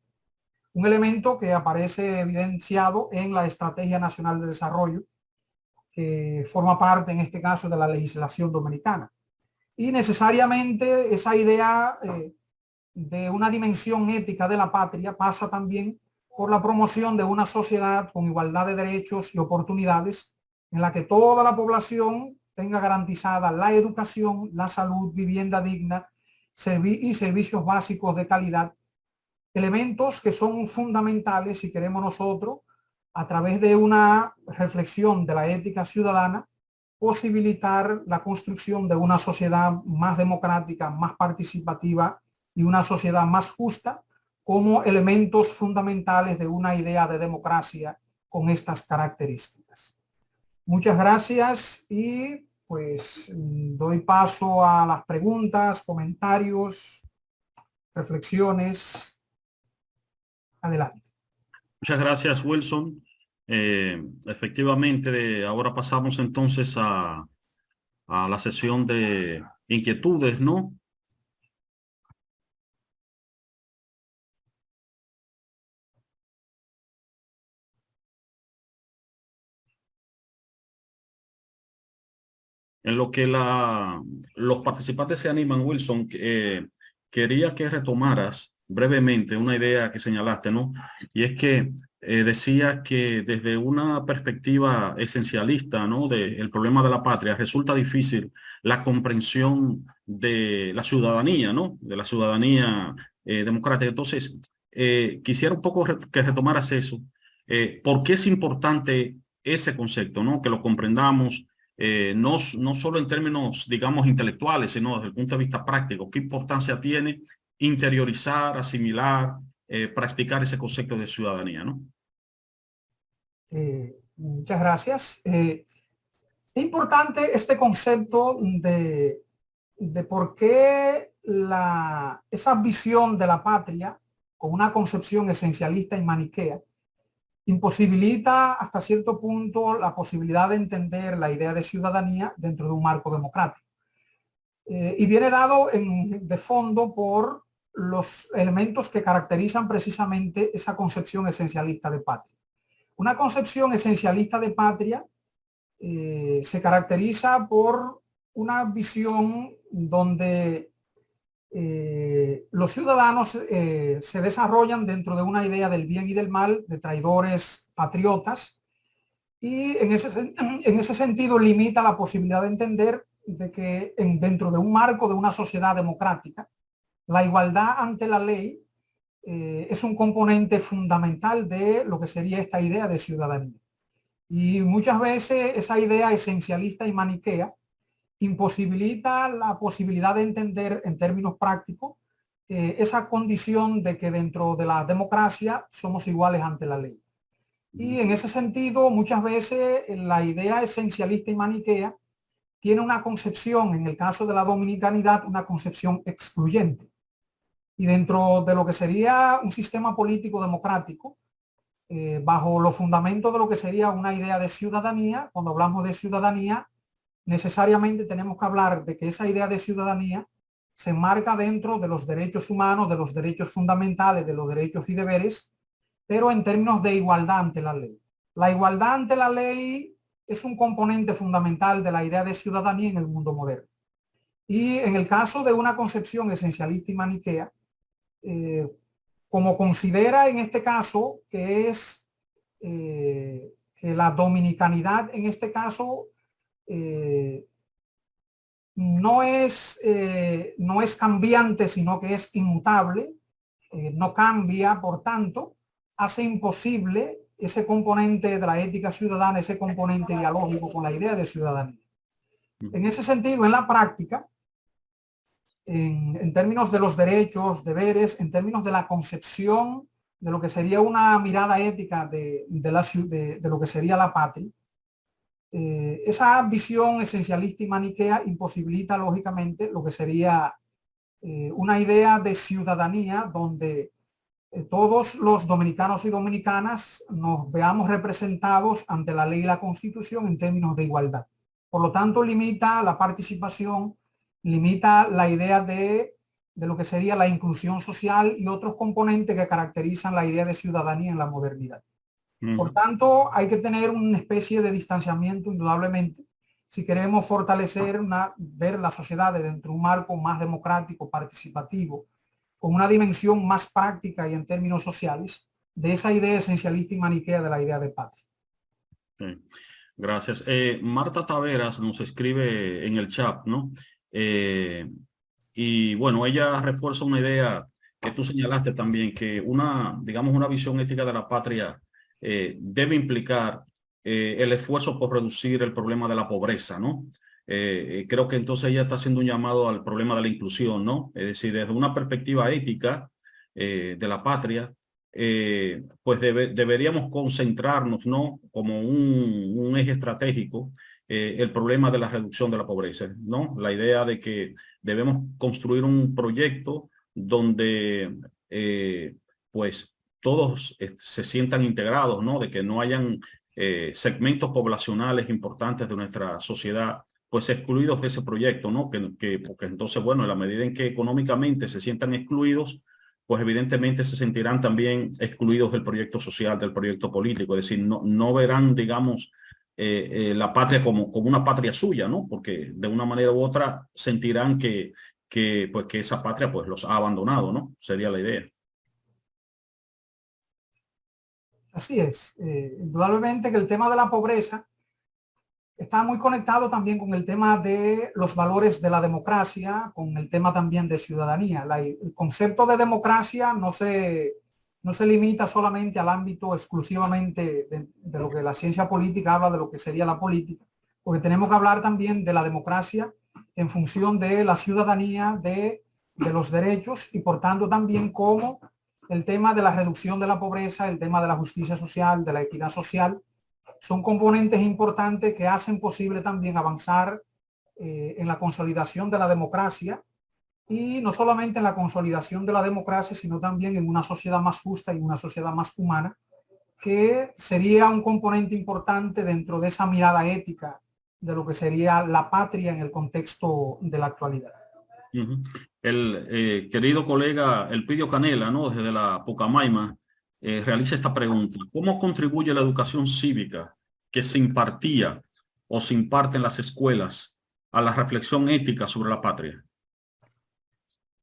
S2: Un elemento que aparece evidenciado en la Estrategia Nacional de Desarrollo, que forma parte en este caso de la legislación dominicana. Y necesariamente esa idea de una dimensión ética de la patria pasa también por la promoción de una sociedad con igualdad de derechos y oportunidades en la que toda la población tenga garantizada la educación, la salud, vivienda digna y servicios básicos de calidad, elementos que son fundamentales si queremos nosotros, a través de una reflexión de la ética ciudadana, posibilitar la construcción de una sociedad más democrática, más participativa y una sociedad más justa como elementos fundamentales de una idea de democracia con estas características. Muchas gracias y pues doy paso a las preguntas, comentarios, reflexiones. Adelante.
S1: Muchas gracias, Wilson. Efectivamente, ahora pasamos entonces a la sesión de inquietudes, ¿no? En lo que los participantes se animan, Wilson, quería que retomaras brevemente una idea que señalaste, ¿no? Y es que decía que desde una perspectiva esencialista, ¿no? Del problema de la patria, resulta difícil la comprensión de la ciudadanía, ¿no? De la ciudadanía democrática. Entonces, quisiera un poco que retomaras eso. ¿Por qué es importante ese concepto, ¿no? Que lo comprendamos. No solo en términos, digamos, intelectuales, sino desde el punto de vista práctico. ¿Qué importancia tiene interiorizar, asimilar, practicar ese concepto de ciudadanía, ¿no?
S2: Muchas gracias. Es importante este concepto de por qué esa visión de la patria con una concepción esencialista y maniquea imposibilita hasta cierto punto la posibilidad de entender la idea de ciudadanía dentro de un marco democrático. Y viene dado de fondo por los elementos que caracterizan precisamente esa concepción esencialista de patria. Una concepción esencialista de patria se caracteriza por una visión donde los ciudadanos se desarrollan dentro de una idea del bien y del mal, de traidores patriotas, y en ese sentido limita la posibilidad de entender de que dentro de un marco de una sociedad democrática, la igualdad ante la ley es un componente fundamental de lo que sería esta idea de ciudadanía. Y muchas veces esa idea esencialista y maniquea imposibilita la posibilidad de entender en términos prácticos esa condición de que dentro de la democracia somos iguales ante la ley. Y en ese sentido, muchas veces la idea esencialista y maniquea tiene una concepción, en el caso de la dominicanidad, una concepción excluyente. Y dentro de lo que sería un sistema político democrático, bajo los fundamentos de lo que sería una idea de ciudadanía, cuando hablamos de ciudadanía, necesariamente tenemos que hablar de que esa idea de ciudadanía se enmarca dentro de los derechos humanos, de los derechos fundamentales, de los derechos y deberes, pero en términos de igualdad ante la ley. La igualdad ante la ley es un componente fundamental de la idea de ciudadanía en el mundo moderno. Y en el caso de una concepción esencialista y maniquea, como considera en este caso que es que la dominicanidad en este caso no es cambiante, sino que es inmutable, no cambia, por tanto, hace imposible ese componente de la ética ciudadana, ese componente dialógico con la idea de ciudadanía. En ese sentido, en la práctica, en términos de los derechos, deberes, en términos de la concepción de lo que sería una mirada ética de lo que sería la patria, esa visión esencialista y maniquea imposibilita lógicamente lo que sería una idea de ciudadanía donde todos los dominicanos y dominicanas nos veamos representados ante la ley y la Constitución en términos de igualdad. Por lo tanto, limita la participación, limita la idea de lo que sería la inclusión social y otros componentes que caracterizan la idea de ciudadanía en la modernidad. Por tanto, hay que tener una especie de distanciamiento, indudablemente, si queremos fortalecer, ver la sociedad dentro de un marco más democrático, participativo, con una dimensión más práctica y en términos sociales, de esa idea esencialista y maniquea de la idea de patria.
S1: Sí. Gracias. Marta Taveras nos escribe en el chat, ¿no? Y bueno, ella refuerza una idea que tú señalaste también, que digamos, una visión ética de la patria debe implicar el esfuerzo por reducir el problema de la pobreza, ¿no? Creo que entonces ella está haciendo un llamado al problema de la inclusión, ¿no? Es decir, desde una perspectiva ética de la patria, pues deberíamos concentrarnos, ¿no? Como un eje estratégico, el problema de la reducción de la pobreza, ¿no? La idea de que debemos construir un proyecto donde, pues, todos se sientan integrados, ¿no? De que no hayan segmentos poblacionales importantes de nuestra sociedad, pues, excluidos de ese proyecto, ¿no? Porque entonces, bueno, en la medida en que económicamente se sientan excluidos, pues evidentemente se sentirán también excluidos del proyecto social, del proyecto político, es decir, no verán, digamos, la patria como una patria suya, ¿no? Porque de una manera u otra sentirán que esa patria pues los ha abandonado, ¿no? Sería la idea.
S2: Así es. Indudablemente que el tema de la pobreza está muy conectado también con el tema de los valores de la democracia, con el tema también de ciudadanía. El concepto de democracia no se limita solamente al ámbito exclusivamente de lo que la ciencia política habla de lo que sería la política, porque tenemos que hablar también de la democracia en función de la ciudadanía, de los derechos y por tanto también como el tema de la reducción de la pobreza, el tema de la justicia social, de la equidad social, son componentes importantes que hacen posible también avanzar en la consolidación de la democracia y no solamente en la consolidación de la democracia, sino también en una sociedad más justa y una sociedad más humana, que sería un componente importante dentro de esa mirada ética de lo que sería la patria en el contexto de la actualidad.
S1: El querido colega Elpidio Canela, ¿no? Desde la Pucamaima, realiza esta pregunta: ¿cómo contribuye la educación cívica que se impartía o se imparte en las escuelas a la reflexión ética sobre la patria?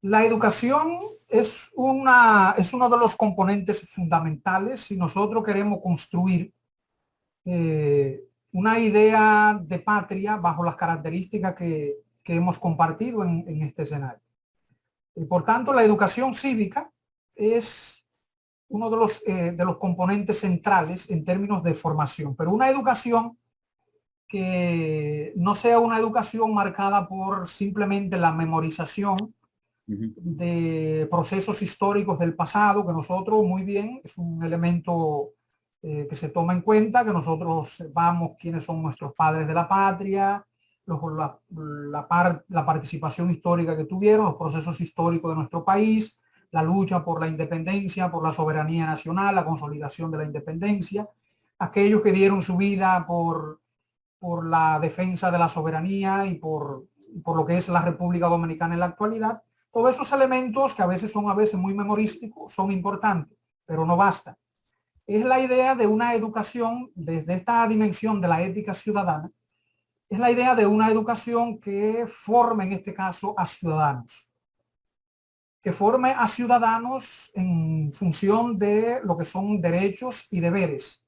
S2: La educación es uno de los componentes fundamentales si nosotros queremos construir una idea de patria bajo las características que hemos compartido en este escenario. Y por tanto, la educación cívica es uno de los componentes centrales en términos de formación, pero una educación que no sea una educación marcada por simplemente la memorización de procesos históricos del pasado, que nosotros muy bien, es un elemento que se toma en cuenta, que nosotros sepamos quiénes son nuestros padres de la patria, la participación histórica que tuvieron, los procesos históricos de nuestro país, la lucha por la independencia, por la soberanía nacional, la consolidación de la independencia, aquellos que dieron su vida por la defensa de la soberanía y por lo que es la República Dominicana en la actualidad. Todos esos elementos que a veces son muy memorísticos son importantes, pero no basta. Es la idea de una educación desde esta dimensión de la ética ciudadana, es la idea de una educación que forme en este caso a ciudadanos, que forme a ciudadanos en función de lo que son derechos y deberes,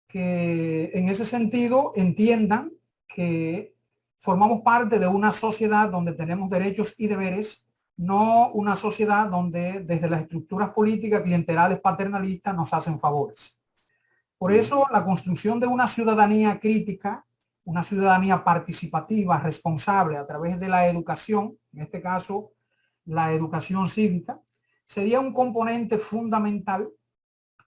S2: que en ese sentido entiendan que formamos parte de una sociedad donde tenemos derechos y deberes, no una sociedad donde desde las estructuras políticas clientelales paternalistas nos hacen favores. Por eso la construcción de una ciudadanía crítica, una ciudadanía participativa, responsable a través de la educación, en este caso la educación cívica, sería un componente fundamental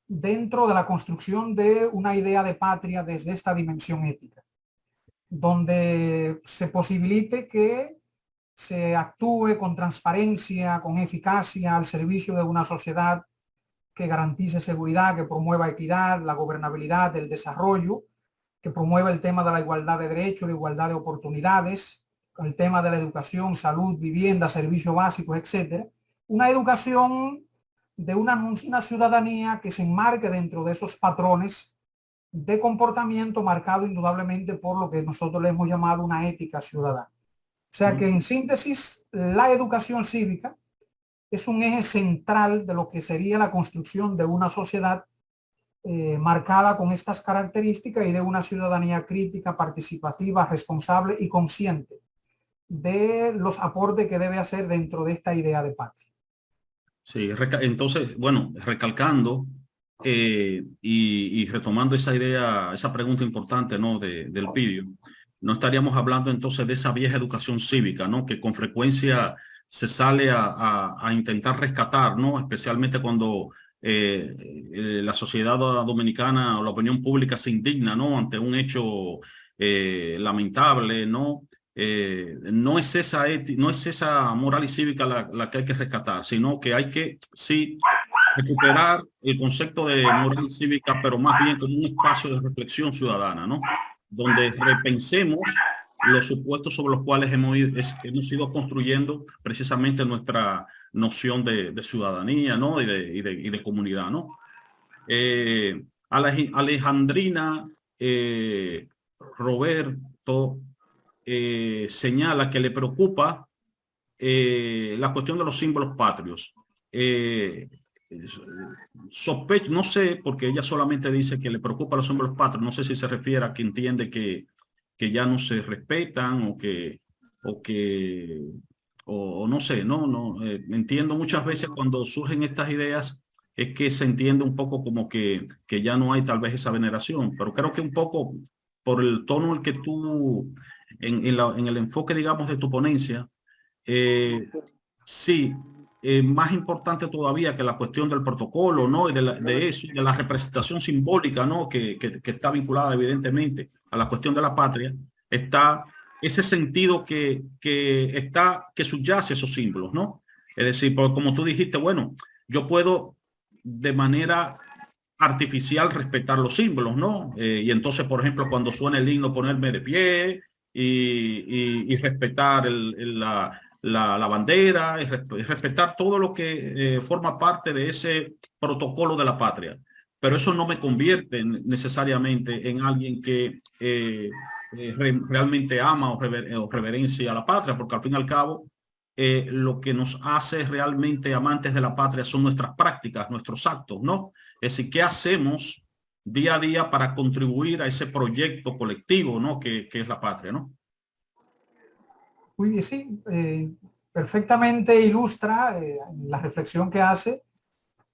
S2: dentro de la construcción de una idea de patria desde esta dimensión ética, donde se posibilite que se actúe con transparencia, con eficacia al servicio de una sociedad que garantice seguridad, que promueva equidad, la gobernabilidad, el desarrollo, que promueva el tema de la igualdad de derechos, la igualdad de oportunidades, el tema de la educación, salud, vivienda, servicios básicos, etcétera. Una educación de una ciudadanía que se enmarque dentro de esos patrones de comportamiento marcado indudablemente por lo que nosotros le hemos llamado una ética ciudadana. O sea que en síntesis, la educación cívica es un eje central de lo que sería la construcción de una sociedad marcada con estas características y de una ciudadanía crítica, participativa, responsable y consciente de los aportes que debe hacer dentro de esta idea de patria.
S1: Sí, entonces, bueno, recalcando y retomando esa idea, esa pregunta importante, ¿no? Del Pidio, no estaríamos hablando entonces de esa vieja educación cívica, ¿no? Que con frecuencia se sale a intentar rescatar, ¿no? Especialmente cuando la sociedad dominicana o la opinión pública se indigna, ¿no? Ante un hecho lamentable, ¿no? No es esa moral y cívica la que hay que rescatar, sino que hay que sí recuperar el concepto de moral y cívica, pero más bien como un espacio de reflexión ciudadana, ¿no? Donde repensemos los supuestos sobre los cuales hemos ido construyendo precisamente nuestra noción de ciudadanía, ¿no? y de comunidad, ¿no? Alejandrina Roberto señala que le preocupa la cuestión de los símbolos patrios. Sospecho, no sé, porque ella solamente dice que le preocupa los símbolos patrios, no sé si se refiere a que entiende que ya no se respetan o no sé, no entiendo muchas veces cuando surgen estas ideas es que se entiende un poco como que ya no hay tal vez esa veneración, pero creo que un poco por el tono en el que tú en el enfoque, digamos, de tu ponencia, sí, más importante todavía que la cuestión del protocolo, ¿no? Y de eso, de la representación simbólica, ¿no? Que está vinculada evidentemente a la cuestión de la patria, está ese sentido que subyace esos símbolos, ¿no? Es decir, como tú dijiste, bueno, yo puedo de manera artificial respetar los símbolos, ¿no? Y entonces, por ejemplo, cuando suena el himno, ponerme de pie y respetar la bandera, y respetar todo lo que forma parte de ese protocolo de la patria. Pero eso no me convierte necesariamente en alguien que realmente ama o reverencia a la patria, porque al fin y al cabo lo que nos hace realmente amantes de la patria son nuestras prácticas, nuestros actos, ¿no? Es decir, ¿qué hacemos día a día para contribuir a ese proyecto colectivo, ¿no? que es la patria, ¿no?
S2: Muy bien, sí, perfectamente ilustra la reflexión que hace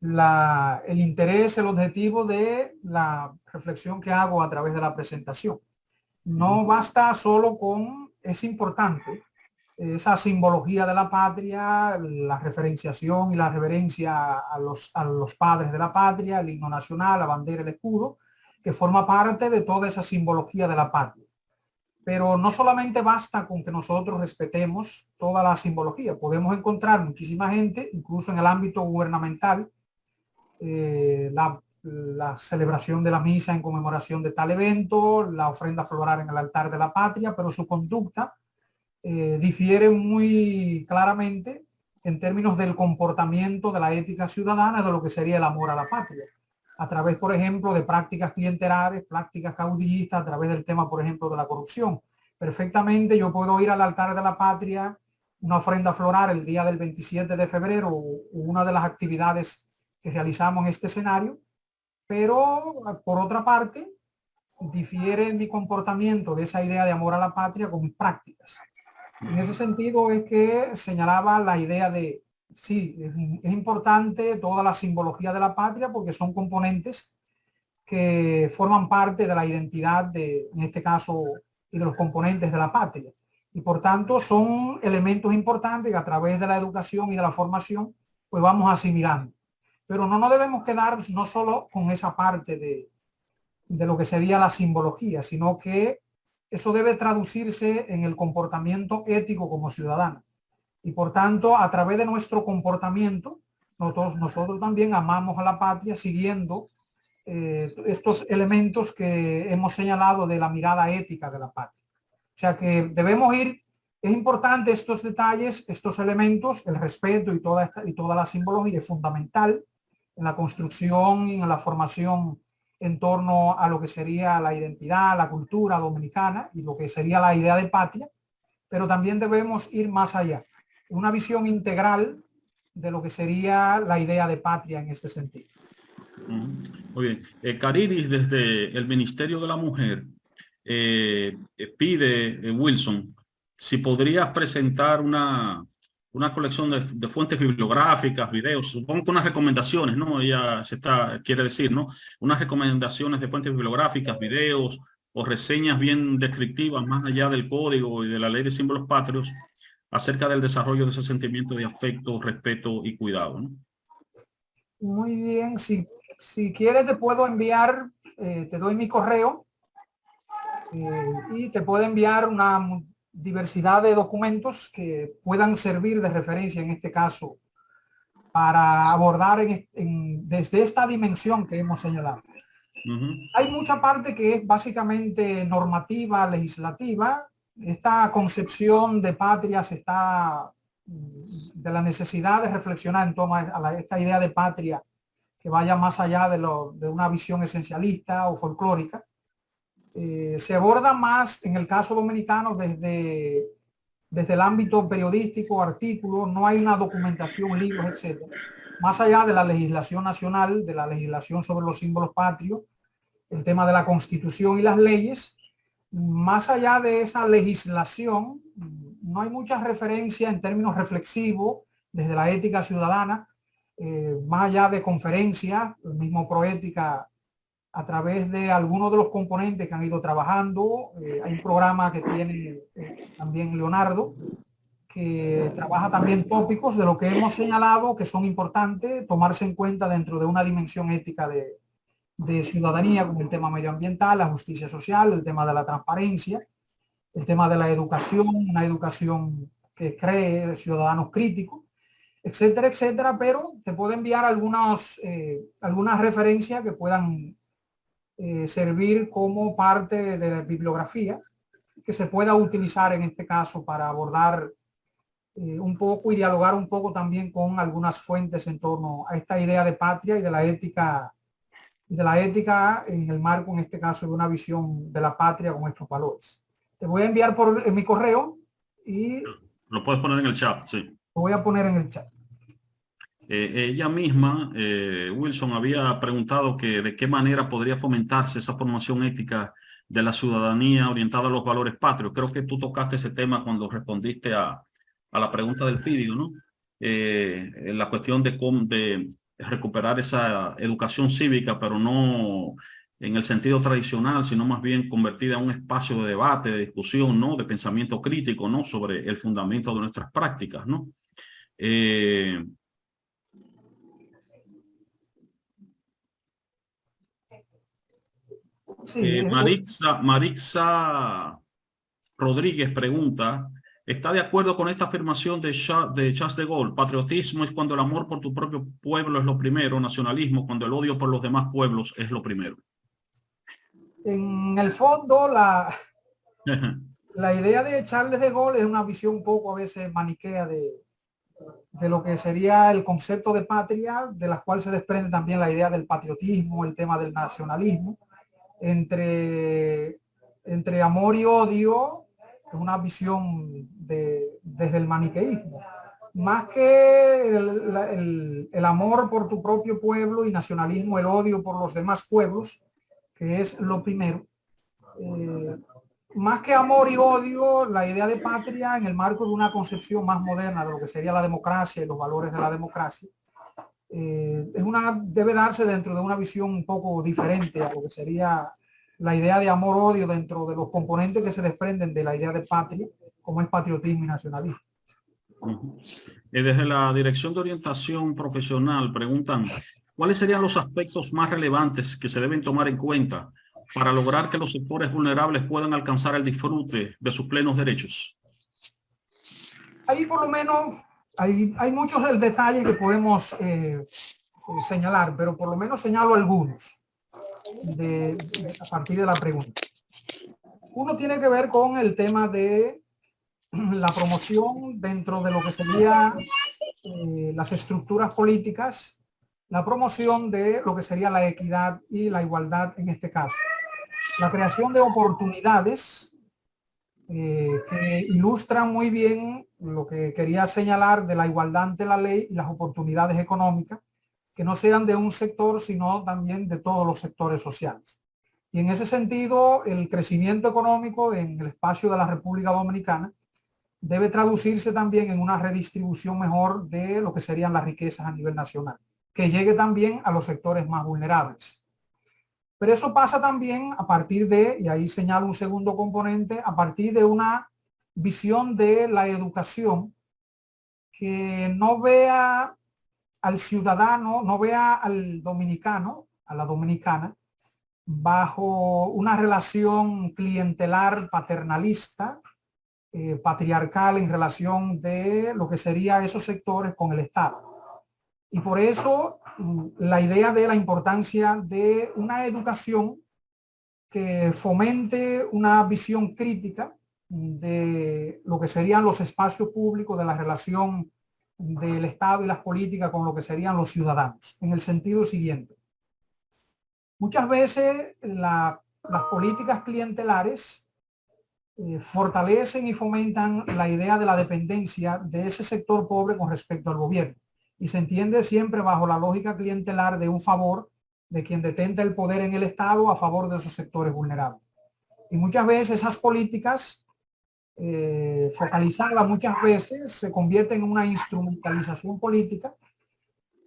S2: el interés, el objetivo de la reflexión que hago a través de la presentación. No basta solo con, es importante, esa simbología de la patria, la referenciación y la reverencia a los padres de la patria, el himno nacional, la bandera, el escudo, que forma parte de toda esa simbología de la patria. Pero no solamente basta con que nosotros respetemos toda la simbología, podemos encontrar muchísima gente, incluso en el ámbito gubernamental, la celebración de la misa en conmemoración de tal evento, la ofrenda floral en el altar de la patria, pero su conducta difiere muy claramente en términos del comportamiento de la ética ciudadana de lo que sería el amor a la patria, a través, por ejemplo, de prácticas clientelares, prácticas caudillistas, a través del tema, por ejemplo, de la corrupción. Perfectamente yo puedo ir al altar de la patria, una ofrenda floral el día del 27 de febrero, o una de las actividades que realizamos en este escenario, pero por otra parte, difiere mi comportamiento de esa idea de amor a la patria con mis prácticas. En ese sentido es que señalaba la idea de, sí, es importante toda la simbología de la patria porque son componentes que forman parte de la identidad de, en este caso, y de los componentes de la patria. Y por tanto son elementos importantes que a través de la educación y de la formación, pues vamos asimilando. Pero no nos debemos quedar no solo con esa parte de lo que sería la simbología, sino que eso debe traducirse en el comportamiento ético como ciudadano. Y por tanto, a través de nuestro comportamiento, nosotros también amamos a la patria siguiendo estos elementos que hemos señalado de la mirada ética de la patria. O sea que debemos ir, es importante estos detalles, estos elementos, el respeto y toda la simbología es fundamental en la construcción y en la formación en torno a lo que sería la identidad, la cultura dominicana y lo que sería la idea de patria, pero también debemos ir más allá, una visión integral de lo que sería la idea de patria en este sentido.
S1: Muy bien. Cariris, desde el Ministerio de la Mujer, pide, Wilson, si podrías presentar una colección de fuentes bibliográficas, videos, supongo que unas recomendaciones, ¿no? Ella quiere decir, ¿no? Unas recomendaciones de fuentes bibliográficas, videos o reseñas bien descriptivas, más allá del código y de la ley de símbolos patrios, acerca del desarrollo de ese sentimiento de afecto, respeto y cuidado, ¿no?
S2: Muy bien, si quieres te puedo enviar, te doy mi correo y te puedo enviar una diversidad de documentos que puedan servir de referencia en este caso para abordar desde esta dimensión que hemos señalado. Hay mucha parte que es básicamente normativa, legislativa. Esta concepción de patria de la necesidad de reflexionar en torno a esta idea de patria que vaya más allá de una visión esencialista o folclórica. Se aborda más en el caso dominicano desde el ámbito periodístico, artículos, no hay una documentación, libros, etcétera. Más allá de la legislación nacional, de la legislación sobre los símbolos patrios, el tema de la Constitución y las leyes, más allá de esa legislación, no hay mucha referencia en términos reflexivos desde la ética ciudadana, más allá de conferencias, el mismo Proética, a través de algunos de los componentes que han ido trabajando. Hay un programa que tiene también Leonardo, que trabaja también tópicos de lo que hemos señalado que son importantes tomarse en cuenta dentro de una dimensión ética de ciudadanía, como el tema medioambiental, la justicia social, el tema de la transparencia, el tema de la educación, una educación que cree ciudadanos críticos, etcétera, etcétera. Pero te puedo enviar algunas referencias que puedan servir como parte de la bibliografía que se pueda utilizar en este caso para abordar un poco y dialogar un poco también con algunas fuentes en torno a esta idea de patria y de la ética en el marco, en este caso, de una visión de la patria con estos valores. Te voy a enviar por mi correo y
S1: lo puedes poner en el chat, sí.
S2: Lo voy a poner en el chat.
S1: Ella misma, Wilson, había preguntado que de qué manera podría fomentarse esa formación ética de la ciudadanía orientada a los valores patrios. Creo que tú tocaste ese tema cuando respondiste a la pregunta del PIDIO, ¿no? La cuestión de recuperar esa educación cívica, pero no en el sentido tradicional, sino más bien convertida en un espacio de debate, de discusión, ¿no? De pensamiento crítico, ¿no? Sobre el fundamento de nuestras prácticas, ¿no?
S2: Sí,
S1: Marixa Rodríguez pregunta, ¿está de acuerdo con esta afirmación de Charles de Gaulle? Patriotismo es cuando el amor por tu propio pueblo es lo primero, nacionalismo cuando el odio por los demás pueblos es lo primero.
S2: en el fondo, la idea de Charles de Gaulle es una visión un poco a veces maniquea de lo que sería el concepto de patria, de las cuales se desprende también la idea del patriotismo, el tema del nacionalismo, entre amor y odio, es una visión desde el maniqueísmo. Más que el amor por tu propio pueblo y nacionalismo, el odio por los demás pueblos, que es lo primero. Más que amor y odio, la idea de patria en el marco de una concepción más moderna de lo que sería la democracia y los valores de la democracia, debe darse dentro de una visión un poco diferente a lo que sería la idea de amor-odio dentro de los componentes que se desprenden de la idea de patria, como el patriotismo y nacionalismo.
S1: Desde la Dirección de Orientación Profesional preguntan, ¿cuáles serían los aspectos más relevantes que se deben tomar en cuenta para lograr que los sectores vulnerables puedan alcanzar el disfrute de sus plenos derechos?
S2: Ahí por lo menos hay muchos detalles que podemos señalar, pero por lo menos señalo algunos a partir de la pregunta. Uno tiene que ver con el tema de la promoción dentro de lo que sería las estructuras políticas, la promoción de lo que sería la equidad y la igualdad en este caso. La creación de oportunidades que ilustran muy bien lo que quería señalar de la igualdad ante la ley y las oportunidades económicas, que no sean de un sector, sino también de todos los sectores sociales. Y en ese sentido, el crecimiento económico en el espacio de la República Dominicana debe traducirse también en una redistribución mejor de lo que serían las riquezas a nivel nacional, que llegue también a los sectores más vulnerables. Pero eso pasa también a partir de, y ahí señalo un segundo componente, a partir de una visión de la educación que no vea al ciudadano, no vea al dominicano, a la dominicana, bajo una relación clientelar paternalista, patriarcal en relación de lo que sería esos sectores con el Estado. Y por eso la idea de la importancia de una educación que fomente una visión crítica de lo que serían los espacios públicos, de la relación del Estado y las políticas con lo que serían los ciudadanos, en el sentido siguiente. Muchas veces las políticas clientelares fortalecen y fomentan la idea de la dependencia de ese sector pobre con respecto al gobierno. Y se entiende siempre bajo la lógica clientelar de un favor de quien detenta el poder en el Estado a favor de esos sectores vulnerables. Y muchas veces esas políticas focalizadas muchas veces se convierten en una instrumentalización política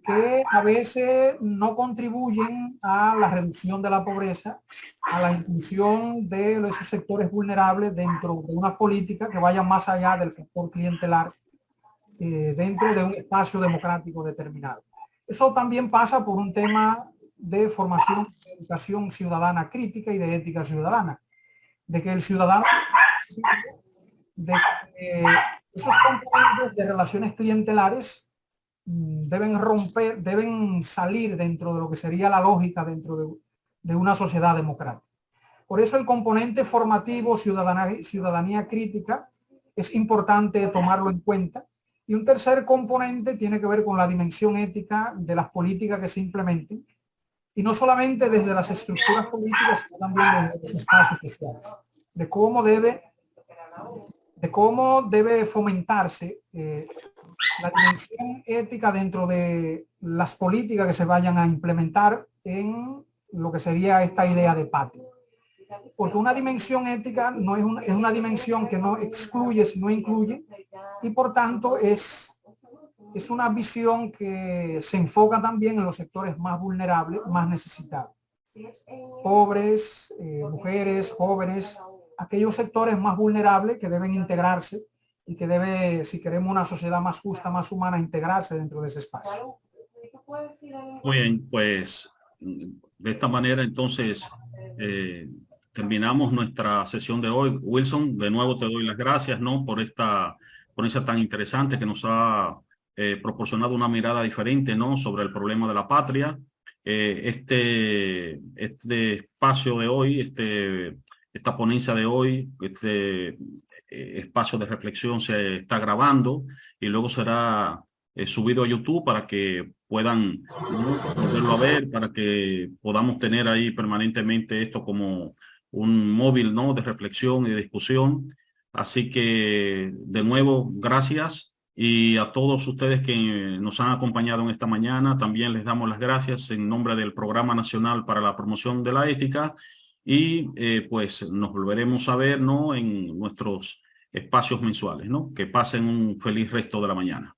S2: que a veces no contribuyen a la reducción de la pobreza, a la inclusión de esos sectores vulnerables dentro de una política que vaya más allá del factor clientelar dentro de un espacio democrático determinado. Eso también pasa por un tema de formación, de educación ciudadana crítica y de ética ciudadana, de que el ciudadano, de que esos componentes de relaciones clientelares deben salir dentro de lo que sería la lógica dentro de una sociedad democrática. Por eso el componente formativo, ciudadanía crítica, es importante tomarlo en cuenta. Y un tercer componente tiene que ver con la dimensión ética de las políticas que se implementen, y no solamente desde las estructuras políticas, sino también desde los espacios sociales, de cómo debe fomentarse la dimensión ética dentro de las políticas que se vayan a implementar en lo que sería esta idea de patria. Porque una dimensión ética no es una dimensión que no excluye, sino incluye, y por tanto es una visión que se enfoca también en los sectores más vulnerables, más necesitados. pobres, mujeres, jóvenes, aquellos sectores más vulnerables que deben integrarse y que debe, si queremos una sociedad más justa, más humana, integrarse dentro de ese espacio.
S1: Muy bien, pues de esta manera entonces terminamos nuestra sesión de hoy. Wilson, de nuevo te doy las gracias, ¿no? Por esta ponencia tan interesante que nos ha proporcionado una mirada diferente, ¿no? Sobre el problema de la patria. Este espacio de hoy, esta ponencia de hoy, espacio de reflexión se está grabando y luego será subido a YouTube para que puedan, ¿no? Volverlo a ver, para que podamos tener ahí permanentemente esto como un móvil, ¿no? De reflexión y de discusión. Así que de nuevo, gracias. Y a todos ustedes que nos han acompañado en esta mañana, también les damos las gracias en nombre del Programa Nacional para la Promoción de la Ética y pues nos volveremos a ver, ¿no? En nuestros espacios mensuales, ¿no? Que pasen un feliz resto de la mañana.